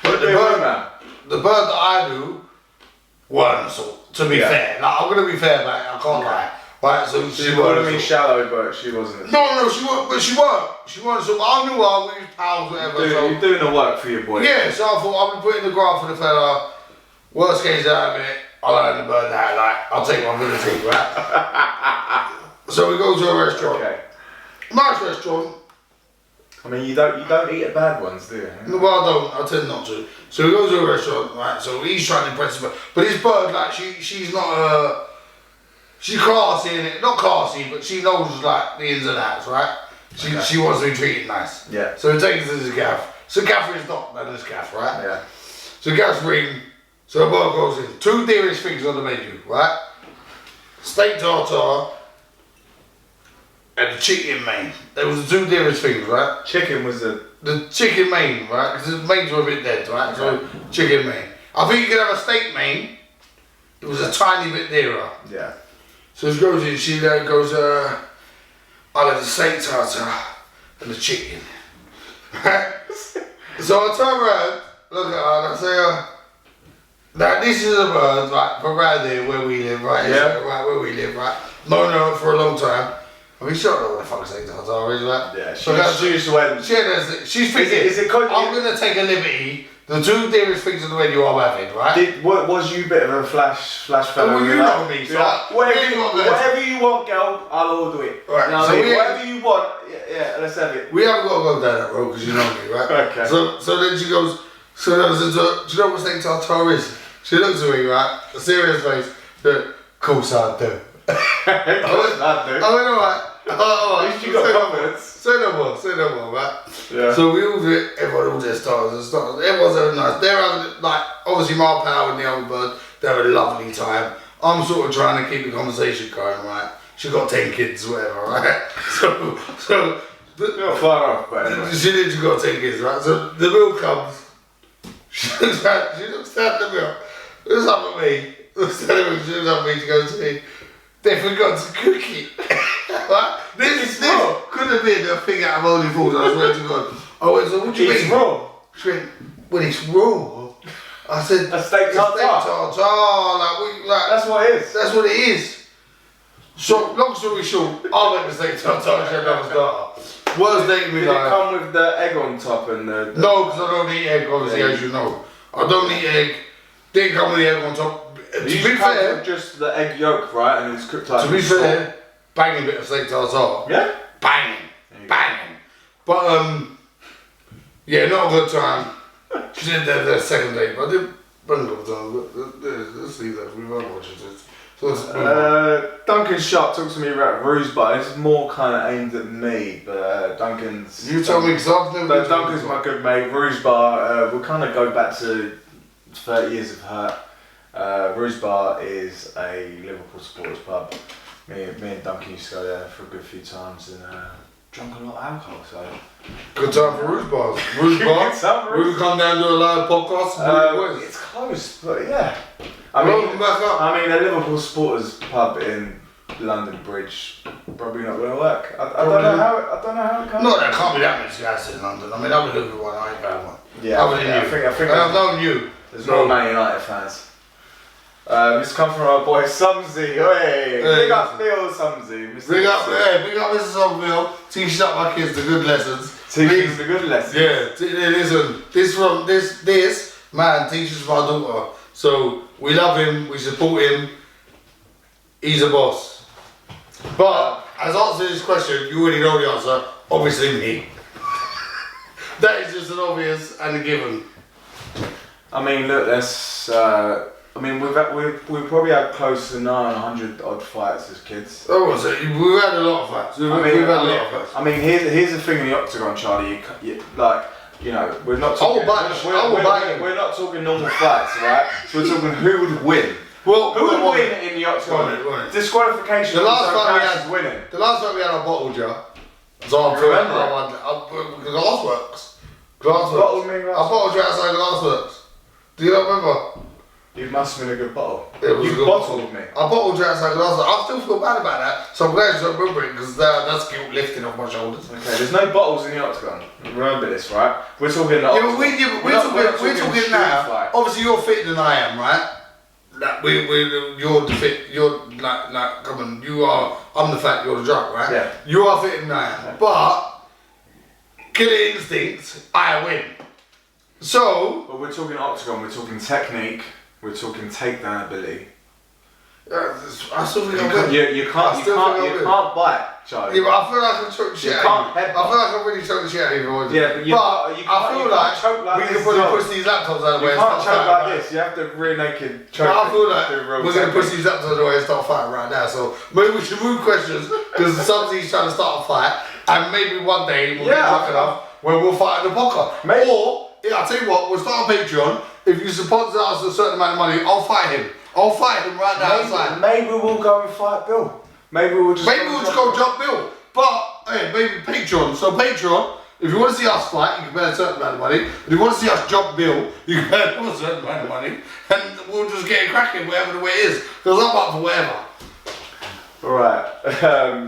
But the bird that I knew weren't a sort, to be fair. Like, I'm gonna be fair about it, I can't lie. Right, so she wanted me shallow, but she wasn't. No, she weren't, but she weren't. She weren't, so I knew her, we was pals, whatever. You're doing the work for your boy. Yeah, so I thought I've been putting the graph for the fella. Worst case out of it. I I'll learn the bird that, like, I'll take one for the team, right? So we go to a restaurant. Okay. Nice restaurant. I mean, you don't eat at bad ones, do you? No, well, I don't. I tend not to. So we go to a restaurant, right? So he's trying to impress the bird. But this bird, like, she's not she's classy in it. Not classy, but she knows, like, the ins and outs, right? She wants to be treated nice. Yeah. So we take her to the gaff. So gaff is not this gaff, right? Yeah. So gaff's ring. So the bird goes in. 2 dearest things on the menu, right? Steak tartare and the chicken main. There was the 2 dearest things, right? Chicken was the chicken main, right? Because the mains were a bit dead, right? So chicken main. I think you could have a steak main. It was a tiny bit dearer. Yeah. So she goes in. She goes, I'll have the steak tartare and the chicken. So I turn around, look at her, and I say, now this is a bird, right, from around here where we live, right? Yeah. Right, where we live, right? Known her for a long time. I mean, she don't know what the fuck steak tartare is, right? Yeah, she used to wear. She's thinking, is it I'm going to take a liberty. The 2 dearest things on the menu I'm having, right? Was you a bit of a flash fellow? Well, you know me, so whatever you want, girl, I'll order it. Right, You know so whatever you want, yeah, let's have it. We haven't got to go down that road because you know me, right? Okay. So then she goes, do you know what steak tartare is? She looks at me, right? A serious face. Of course I do. I went, alright. At least you got confidence. Say no more, right? Yeah. So we all do it, everyone all their starters. Everyone's having nice. They're having, like, obviously my pal and the old bird, they're having a lovely time. I'm sort of trying to keep the conversation going, right? She got 10 kids, whatever, right? So You're not far off, but anyway. she literally got 10 kids, right? So the meal comes. She looks down the meal. Looks up at me. She looks up at me. She goes to me. They forgot to cook it. Right? This could have been a thing out of Holy Fools, I swear to God. I went, so what do you mean? It's raw. She went, well, it's raw. I said, a steak tartare. That's what it is. That's what it is. So, long story short, I went to steak tartare, she had another starter. Worst date me Did it come with the egg on top and the... No, because I don't eat egg, obviously, as you know. I don't eat egg. Didn't come with the egg on top. To be fair, just the egg yolk, right, and it's cooked like. To be fair, banging bit of steak tartare. Yeah. Banging. But yeah, not a good time. She did the second date, but I did bang a couple times. Let's leave that. We won't watch it. So Duncan Sharp talks to me about Ruse Bar. This is more kind of aimed at me, but Duncan's. You told me because I've never. But Duncan's my good mate. Ruse Bar. We'll kind of go back to 30 years of hurt. Ruse Bar is a Liverpool supporters pub. Me and Duncan used to go there for a good few times and drunk a lot of alcohol. So good time for Ruse Bars. Ruse Bar. We can come down and do a live podcast. It's close, but yeah. I mean, a Liverpool supporters pub in London Bridge probably not going to work. I don't know how it comes. No, there can't be that many guys in London. I mean, I would look at one. I ain't bad one. Yeah, I think I've known you. There's more Man United fans. This comes from our boy Sumsy. Hey, big up Bill Sumsy. Big up Mr. Sumville. Teaching up my kids the good lessons. Teaching the good lessons. Yeah, listen. This man teaches my daughter. So we love him. We support him. He's a boss. But as answer this question, you already know the answer. Obviously me. That is just an obvious and a given. I mean, look, that's. We've probably had close to 900 odd fights as kids. Oh, so we've had a lot of fights. We've had a lot of fights. I mean, here's the thing in the octagon, Charlie. We're not talking. We're not talking normal fights, right? So we're talking who would win. Well, who would win in the octagon? Disqualification. The last fight we had winning. The last fight we had, I bottled you. So I'm remember. Glassworks. I bottled you outside Glassworks. Do you not remember? You must have been a good bottle. You bottled me. I bottled you outside Glassworks. I still feel bad about that. So I'm glad you don't remember it because that's guilt lifting off my shoulders. Okay, there's no bottles in the octagon. Remember this, right? We're talking. We're talking now. Fight. Obviously, you're fitter than I am, right? Like you're the fit. You're like come on. You are. I'm the fat. You're the drunk, right? Yeah. You are fitter than I am, yeah. But killer instinct, I win. So. But we're talking octagon. We're talking technique. We're talking takedown ability. I still think I will. You can't bite, Charlie. Yeah, but I feel like I'm choking shit out of you. I feel like I'm really choking shit out of you. Yeah, but I feel like we can probably push these laptops out of the way. You can't choke like this. You have to rear naked choke. I feel like we're going to push these laptops out of the way and start fighting right now. So maybe we should move questions because somebody's trying to start a fight, and maybe one day we'll get drunk enough when we'll fight in the podcast. Maybe. Or I'll tell you what, we'll start a Patreon. If you sponsor us a certain amount of money, I'll fight him. I'll fight him right now outside. Maybe we'll go and fight Bill. Maybe we'll just go jump Bill. But hey, maybe Patreon. So Patreon, if you want to see us fight, you can pay a certain amount of money. If you want to see us jump Bill, you can pay a certain amount of money, and we'll just get it cracking, whatever the way it is. Because I'm up for whatever. Alright,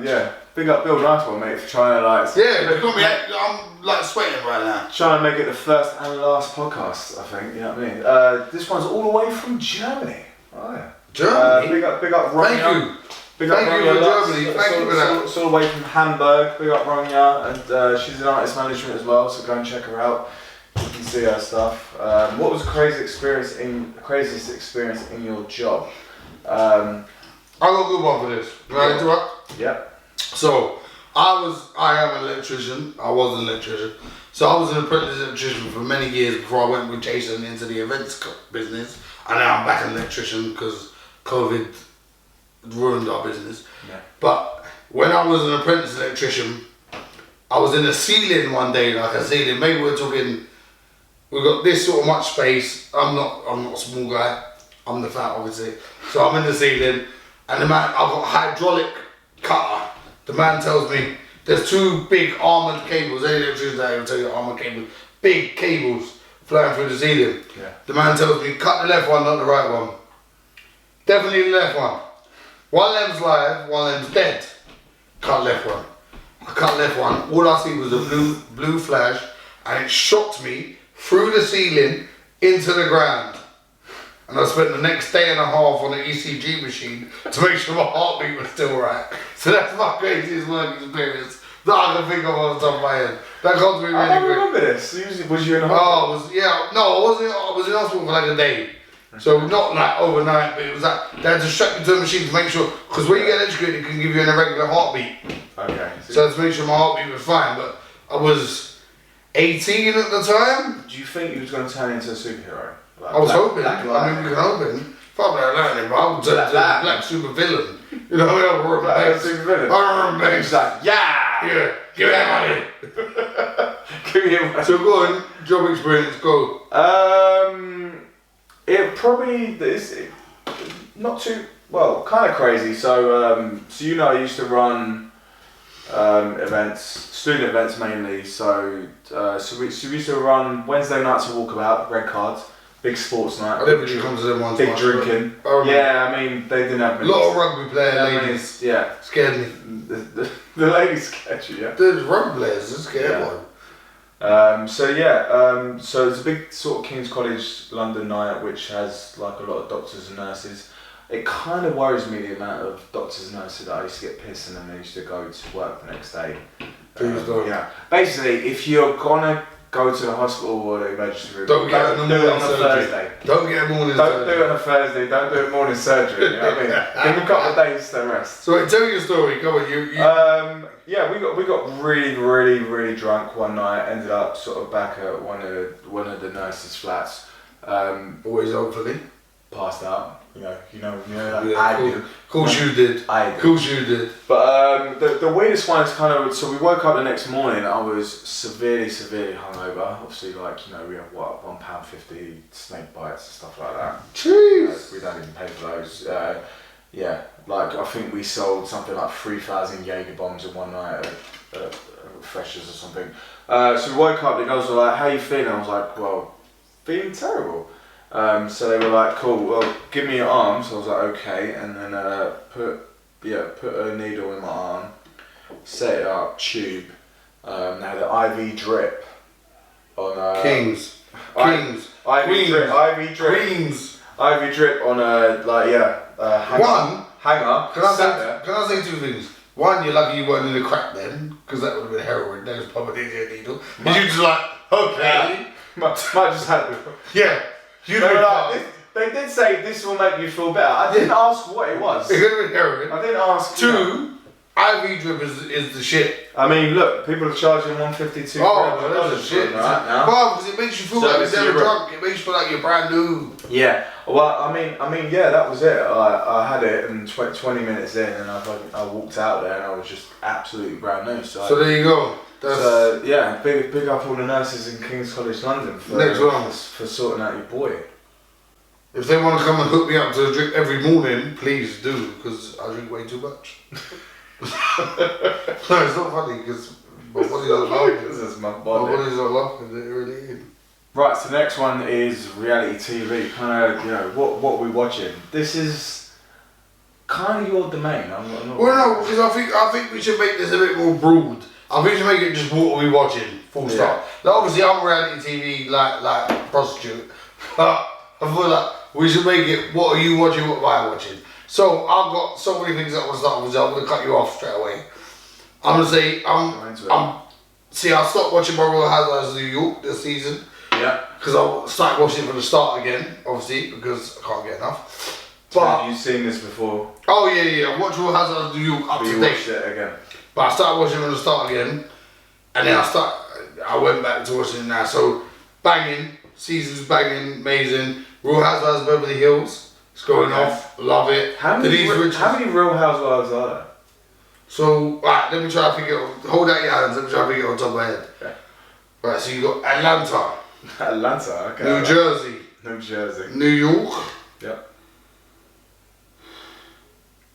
yeah. Big up Bill, nice one, mate, for trying to I'm like sweating right now. Trying to make it the first and last podcast, I think, you know what I mean? This one's all the way from Germany. Oh yeah. Germany? Big up Ronja. Thank you. Big up Thank you for Germany. Thank you for that. It's all the way from Hamburg. Big up Ronja, and she's in artist management as well, so go and check her out. You can see her stuff. What was the craziest experience in your job? I got a good one for this. Can I interrupt? Yeah. So, I am an electrician. I was an electrician. So I was an apprentice electrician for many years before I went with Jason into the events business. And now I'm back an electrician because COVID ruined our business. Yeah. But when I was an apprentice electrician, I was in a ceiling one day, like a ceiling. Maybe we're talking, we've got this sort of much space. I'm not a small guy. I'm the fat, obviously. So I'm in the ceiling, and the man, I've got a hydraulic cutter. The man tells me there's two big armoured cables. Any electricians out here will tell you armoured cables. Big cables flying through the ceiling. Yeah. The man tells me cut the left one, not the right one. Definitely the left one. One lemb's live, one lemb's dead. Cut left one. I cut left one. All I see was a blue flash, and it shocked me through the ceiling into the ground. And I spent the next day and a half on an ECG machine to make sure my heartbeat was still right. So that's my craziest work experience that I can think of on the top of my head. That comes to me really quick. I don't remember this. Was you in a hospital? I was in hospital for like a day. So not like overnight, but it was like they had to strap me to a machine to make sure, because when you get electrocuted, it can give you an irregular heartbeat. Okay. So to make sure my heartbeat was fine, but I was 18 at the time. Do you think you was going to turn into a superhero? Like I was hoping. I mean, we can hoping. Probably not learning, but I would turn into a black super villain. You know, I remember black super villain. I remember banks. Like, yeah, give me that money. Give me your money. So go on, job experience, go. It probably is not too well, kind of crazy. So, you know, I used to run events, student events mainly. So we used to run Wednesday nights of walkabout, red cards, big sports night. I never really come to them once. Big drinking. Yeah, I mean they didn't have a lot of rugby player ladies. Yeah, scared me. The ladies scared you. Yeah. The rugby players, they scared one. So it's a big sort of King's College London night which has like a lot of doctors and nurses. It kind of worries me the amount of doctors and nurses that I used to get pissed and then they used to go to work the next day. Yeah. Basically, if you're gonna go to the hospital or the emergency room, don't get do it on a Thursday. Don't get a morning surgery. Don't do it on a Thursday. Don't do it morning surgery. You know what I mean? Give them a couple of days to rest. So tell me your story. Come on, Yeah, we got really drunk one night. Ended up sort of back at one of the nurses' flats. Always hopefully. Passed out. You know that yeah, I cool. do. Of course you did. I did. Of course you did. But the weirdest one is kind of, so we woke up the next morning, I was severely hungover. Obviously, like, you know, we have what, £1.50 snake bites and stuff like that. Jeez. We don't even pay for those. Yeah, like I think we sold something like 3,000 Jaeger bombs in one night at Freshers or something. So we woke up, the girls were like, how you feeling? I was like, well, feeling terrible. So they were like, cool, well, give me your arm. So I was like, okay, and then put a needle in my arm, set it up, tube. Now the IV drip on Kings. IV drip on a hanger. Can I say two things? One, you're lucky you weren't in the crack then, because that would have been heroin. That was probably a needle. And you just like, okay. Might just have it. Yeah. They were like, They did say this will make you feel better. I didn't ask what it was. It could have been heroin. I didn't ask. 2, IV drip is the shit. I mean, look, people are charging $152 that's shit right now. Bro, because it makes you feel like you're never drunk. It makes you feel like you're brand new. Yeah. Well, I mean, yeah, that was it. I had it, and 20 minutes in, and I walked out there, and I was just absolutely brand new. So there you go. Yeah, big up all the nurses in King's College London for sorting out your boy. If they want to come and hook me up to a drink every morning, please do, because I drink way too much. No, it's not funny because my body's not laughing. My body's not laughing. It really is. Right, so the next one is reality TV. Kind of, what we're watching. This is kind of your domain. I'm not well, no, because I think we should make this a bit more broad. I think we should make it just what are we watching. Full stop. Now, obviously, I'm a reality TV like prostitute, but I feel like we should make it what are you watching, what am I watching. So I've got so many things that I want to start with. I'm going to cut you off straight away. I'm going to say I stopped watching my Real Housewives of New York this season. Yeah. Because I started watching it from the start again, obviously, because I can't get enough. But have you seen this before? Oh yeah. I watched Real Housewives of New York up to date. You watched it again. But I started watching it from the start again, and then I went back to watching it now. So banging, seasons banging, amazing. Real Housewives of Beverly Hills. It's going off, love it. How many Real Housewives are there? So, right, let me try to figure it out. Hold out your hands, let me try to figure it on top of my head. Okay. Right, so you got Atlanta. Okay. New Jersey. New York. Yep.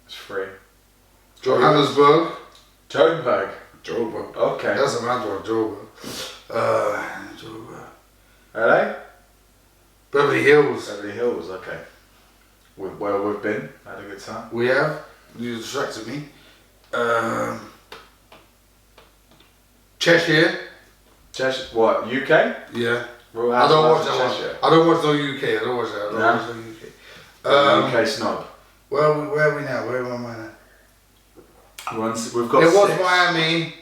It's free. Johannesburg. Joburg. Okay. That's a mad one, Joburg. LA? Beverly Hills. Okay. Where we've been, had a good time. We have. You distracted me. Cheshire. What? UK? Yeah. I don't watch that one. I don't watch no UK. I don't watch that. I don't watch no UK. UK snob. Where are we now? Where am I now? We've got. It was Miami.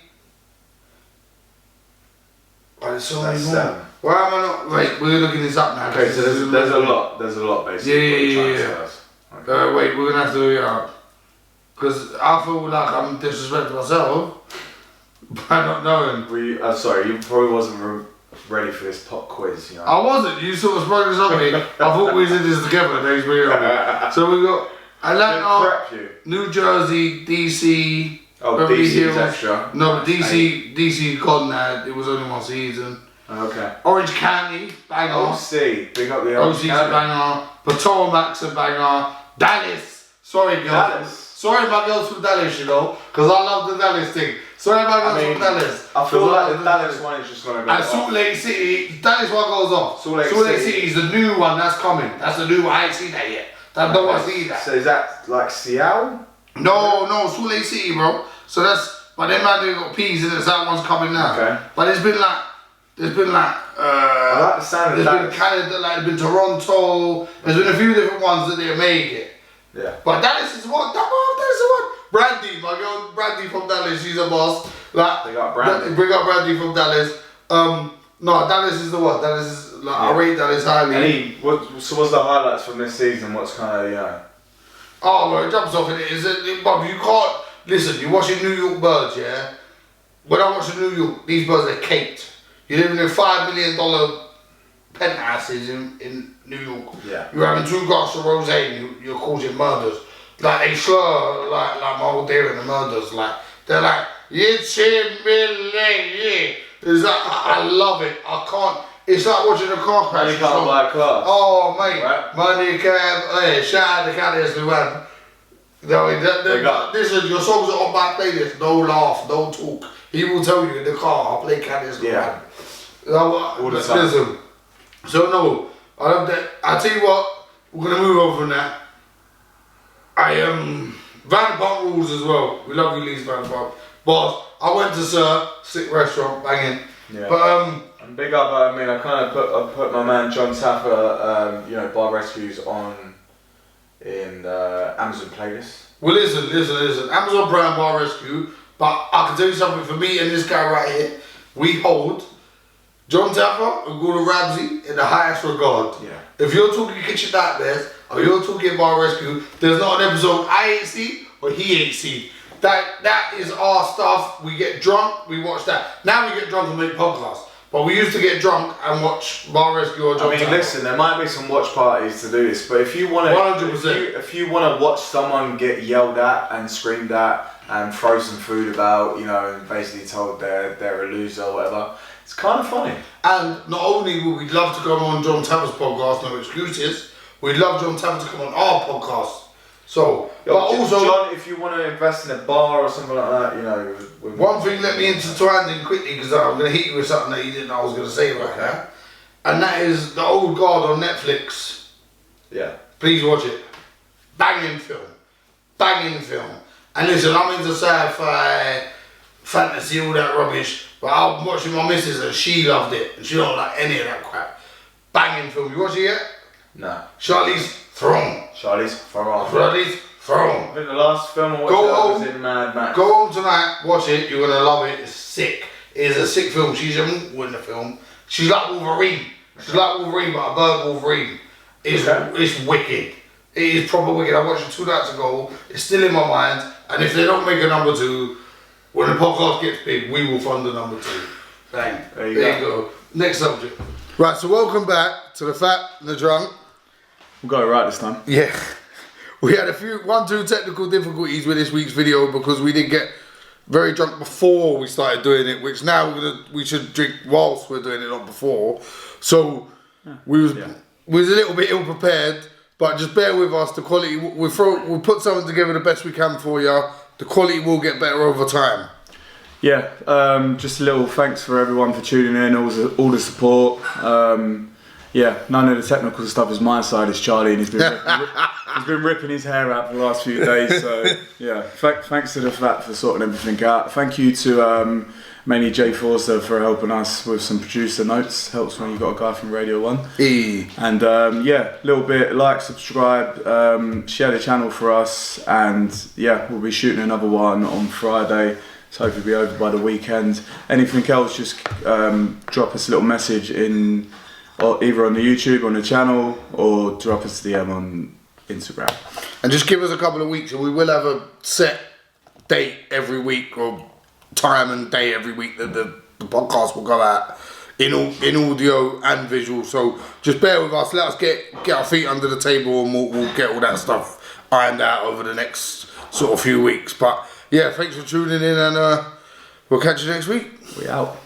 But there's so many more. Why am I not? Wait, we're looking this up now. Okay, so there's a lot. There's a lot basically. Yeah. Okay. Wait, we're gonna have to do it because I feel like I'm disrespecting myself by not knowing. Sorry, you probably wasn't ready for this pop quiz. I wasn't. You sort of sprung this on me. I thought we did this together. So we got Atlanta, New Jersey, DC. Oh, Beverly DC Hills. is extra. No, DC gone now. It was only one season. Okay. Orange County, banger. OC, big up the Orange County. Banger. Potomac's a banger. Dallas. Sorry, girls. Dallas. Sorry, my girls from Dallas, because I love the Dallas thing. Sorry, my girls from Dallas. I feel like the Dallas one is just going to go off. And Salt Lake City, Dallas one goes off. Salt Lake City is the new one that's coming. That's the new one. I ain't seen that yet. I don't want to see that. So is that like Seattle? No, Salt Lake City, bro. So but them man they got peas in it, so that one's coming now. Okay. But there's been like I like the sound of There's been Canada, there's been Toronto, there's been a few different ones that they make it. Yeah. But Dallas is one, Dallas is one. Brandy, my girl Brandy from Dallas, she's a boss. Like, they got Brandy. Bring up Brandy from Dallas. No, Dallas is the one. Dallas is like I rate Dallas highly. What's the highlights from this season? What's kind of Oh, well, it jumps off in it. Bob, you can't listen. You're watching New York birds, yeah. When I watch New York, these birds are caked. You're living in $5 million penthouses in New York. Yeah. You're having 2 glasses of rosé and you're causing murders. Like they slur like my whole day in the murders. Like they're like, it's yeah. It's like I love it. I can't. It's like watching a car crash. You can't buy a car. Oh mate, right. money cab. Hey, shout out to Kanye we won. Listen, your songs are on my playlist. No laugh, no talk. He will tell you in the car. I'll play Kanye's yeah. All the time. Listen. So no, I love that. I tell you what, we're gonna move on from that. Vanderpump Rules as well. We love you, Lee's Vanderpump. But I went to Sir, sick restaurant, banging. Yeah. But and big up. I mean, I kind of put my man John Tapper, Bar Rescues on in Amazon playlist. Well, listen. Amazon Prime Bar Rescue. But I can tell you something. For me and this guy right here, we hold John Taffer and Gordon Ramsay in the highest regard. Yeah. If you're talking Kitchen Nightmares or you're talking Bar Rescue, there's not an episode I ain't seen or he ain't seen. That is our stuff. We get drunk, we watch that. Now we get drunk and make podcasts. But we used to get drunk and watch Bar Rescue or John Taffer. Listen, there might be some watch parties to do this, but if you want to, 100%. if you want to watch someone get yelled at and screamed at and throw some food about, you know, and basically told they're a loser or whatever, it's kind of funny. And not only would we love to come on John Taffer's podcast, No Excuses, we'd love John Taffer to come on our podcast. So, but also, John, if you want to invest in a bar or something like that, you know. One thing, let me intertwine in quickly because I'm going to hit you with something that you didn't know I was going to say right now. And that is The Old Guard on Netflix. Yeah. Please watch it. Banging film. Banging film. And listen, I'm into sci-fi, fantasy, all that rubbish. But I'm watching my missus and she loved it. And she don't like any of that crap. Banging film. You watch it yet? No. Charlize Theron. Charlize Theron. Charlize Theron. I think the last film I watched was in Mad Max. Go home tonight, watch it, you're gonna love it, it's sick. It is a sick film, she's a Moogle in the film. She's like Wolverine. She's like Wolverine, but a bird Wolverine. It's wicked. It is proper wicked. I watched it 2 nights ago, it's still in my mind, and if they don't make a number 2, when the podcast gets big, we will fund the number 2. Bang. There you go. Next subject. Right, so welcome back to The Fat and the Drunk. We'll go right this time. Yeah. We had 1-2 technical difficulties with this week's video because we did get very drunk before we started doing it, which now we should drink whilst we're doing it, not before. So we was a little bit ill prepared, but just bear with us. The quality we'll put something together the best we can for you. The quality will get better over time. Yeah, just a little thanks for everyone for tuning in, all the support. Yeah, none of the technical stuff is my side, it's Charlie, and he's been ripping his hair out for the last few days, so yeah, thanks to the Fat for sorting everything out. Thank you to mainly Jay Forster for helping us with some producer notes, helps when you got a guy from Radio 1. And yeah, a little bit, like, subscribe, share the channel for us, and yeah, we'll be shooting another one on Friday. So hopefully be over by the weekend. Anything else, just drop us a little message in, or either on the YouTube, on the channel, or drop us a DM on Instagram. And just give us a couple of weeks and we will have a set date every week, or time and day every week that the podcast will go out in audio and visual. So just bear with us, let us get our feet under the table, and we'll get all that stuff ironed out over the next sort of few weeks. But yeah, thanks for tuning in, and we'll catch you next week. We out.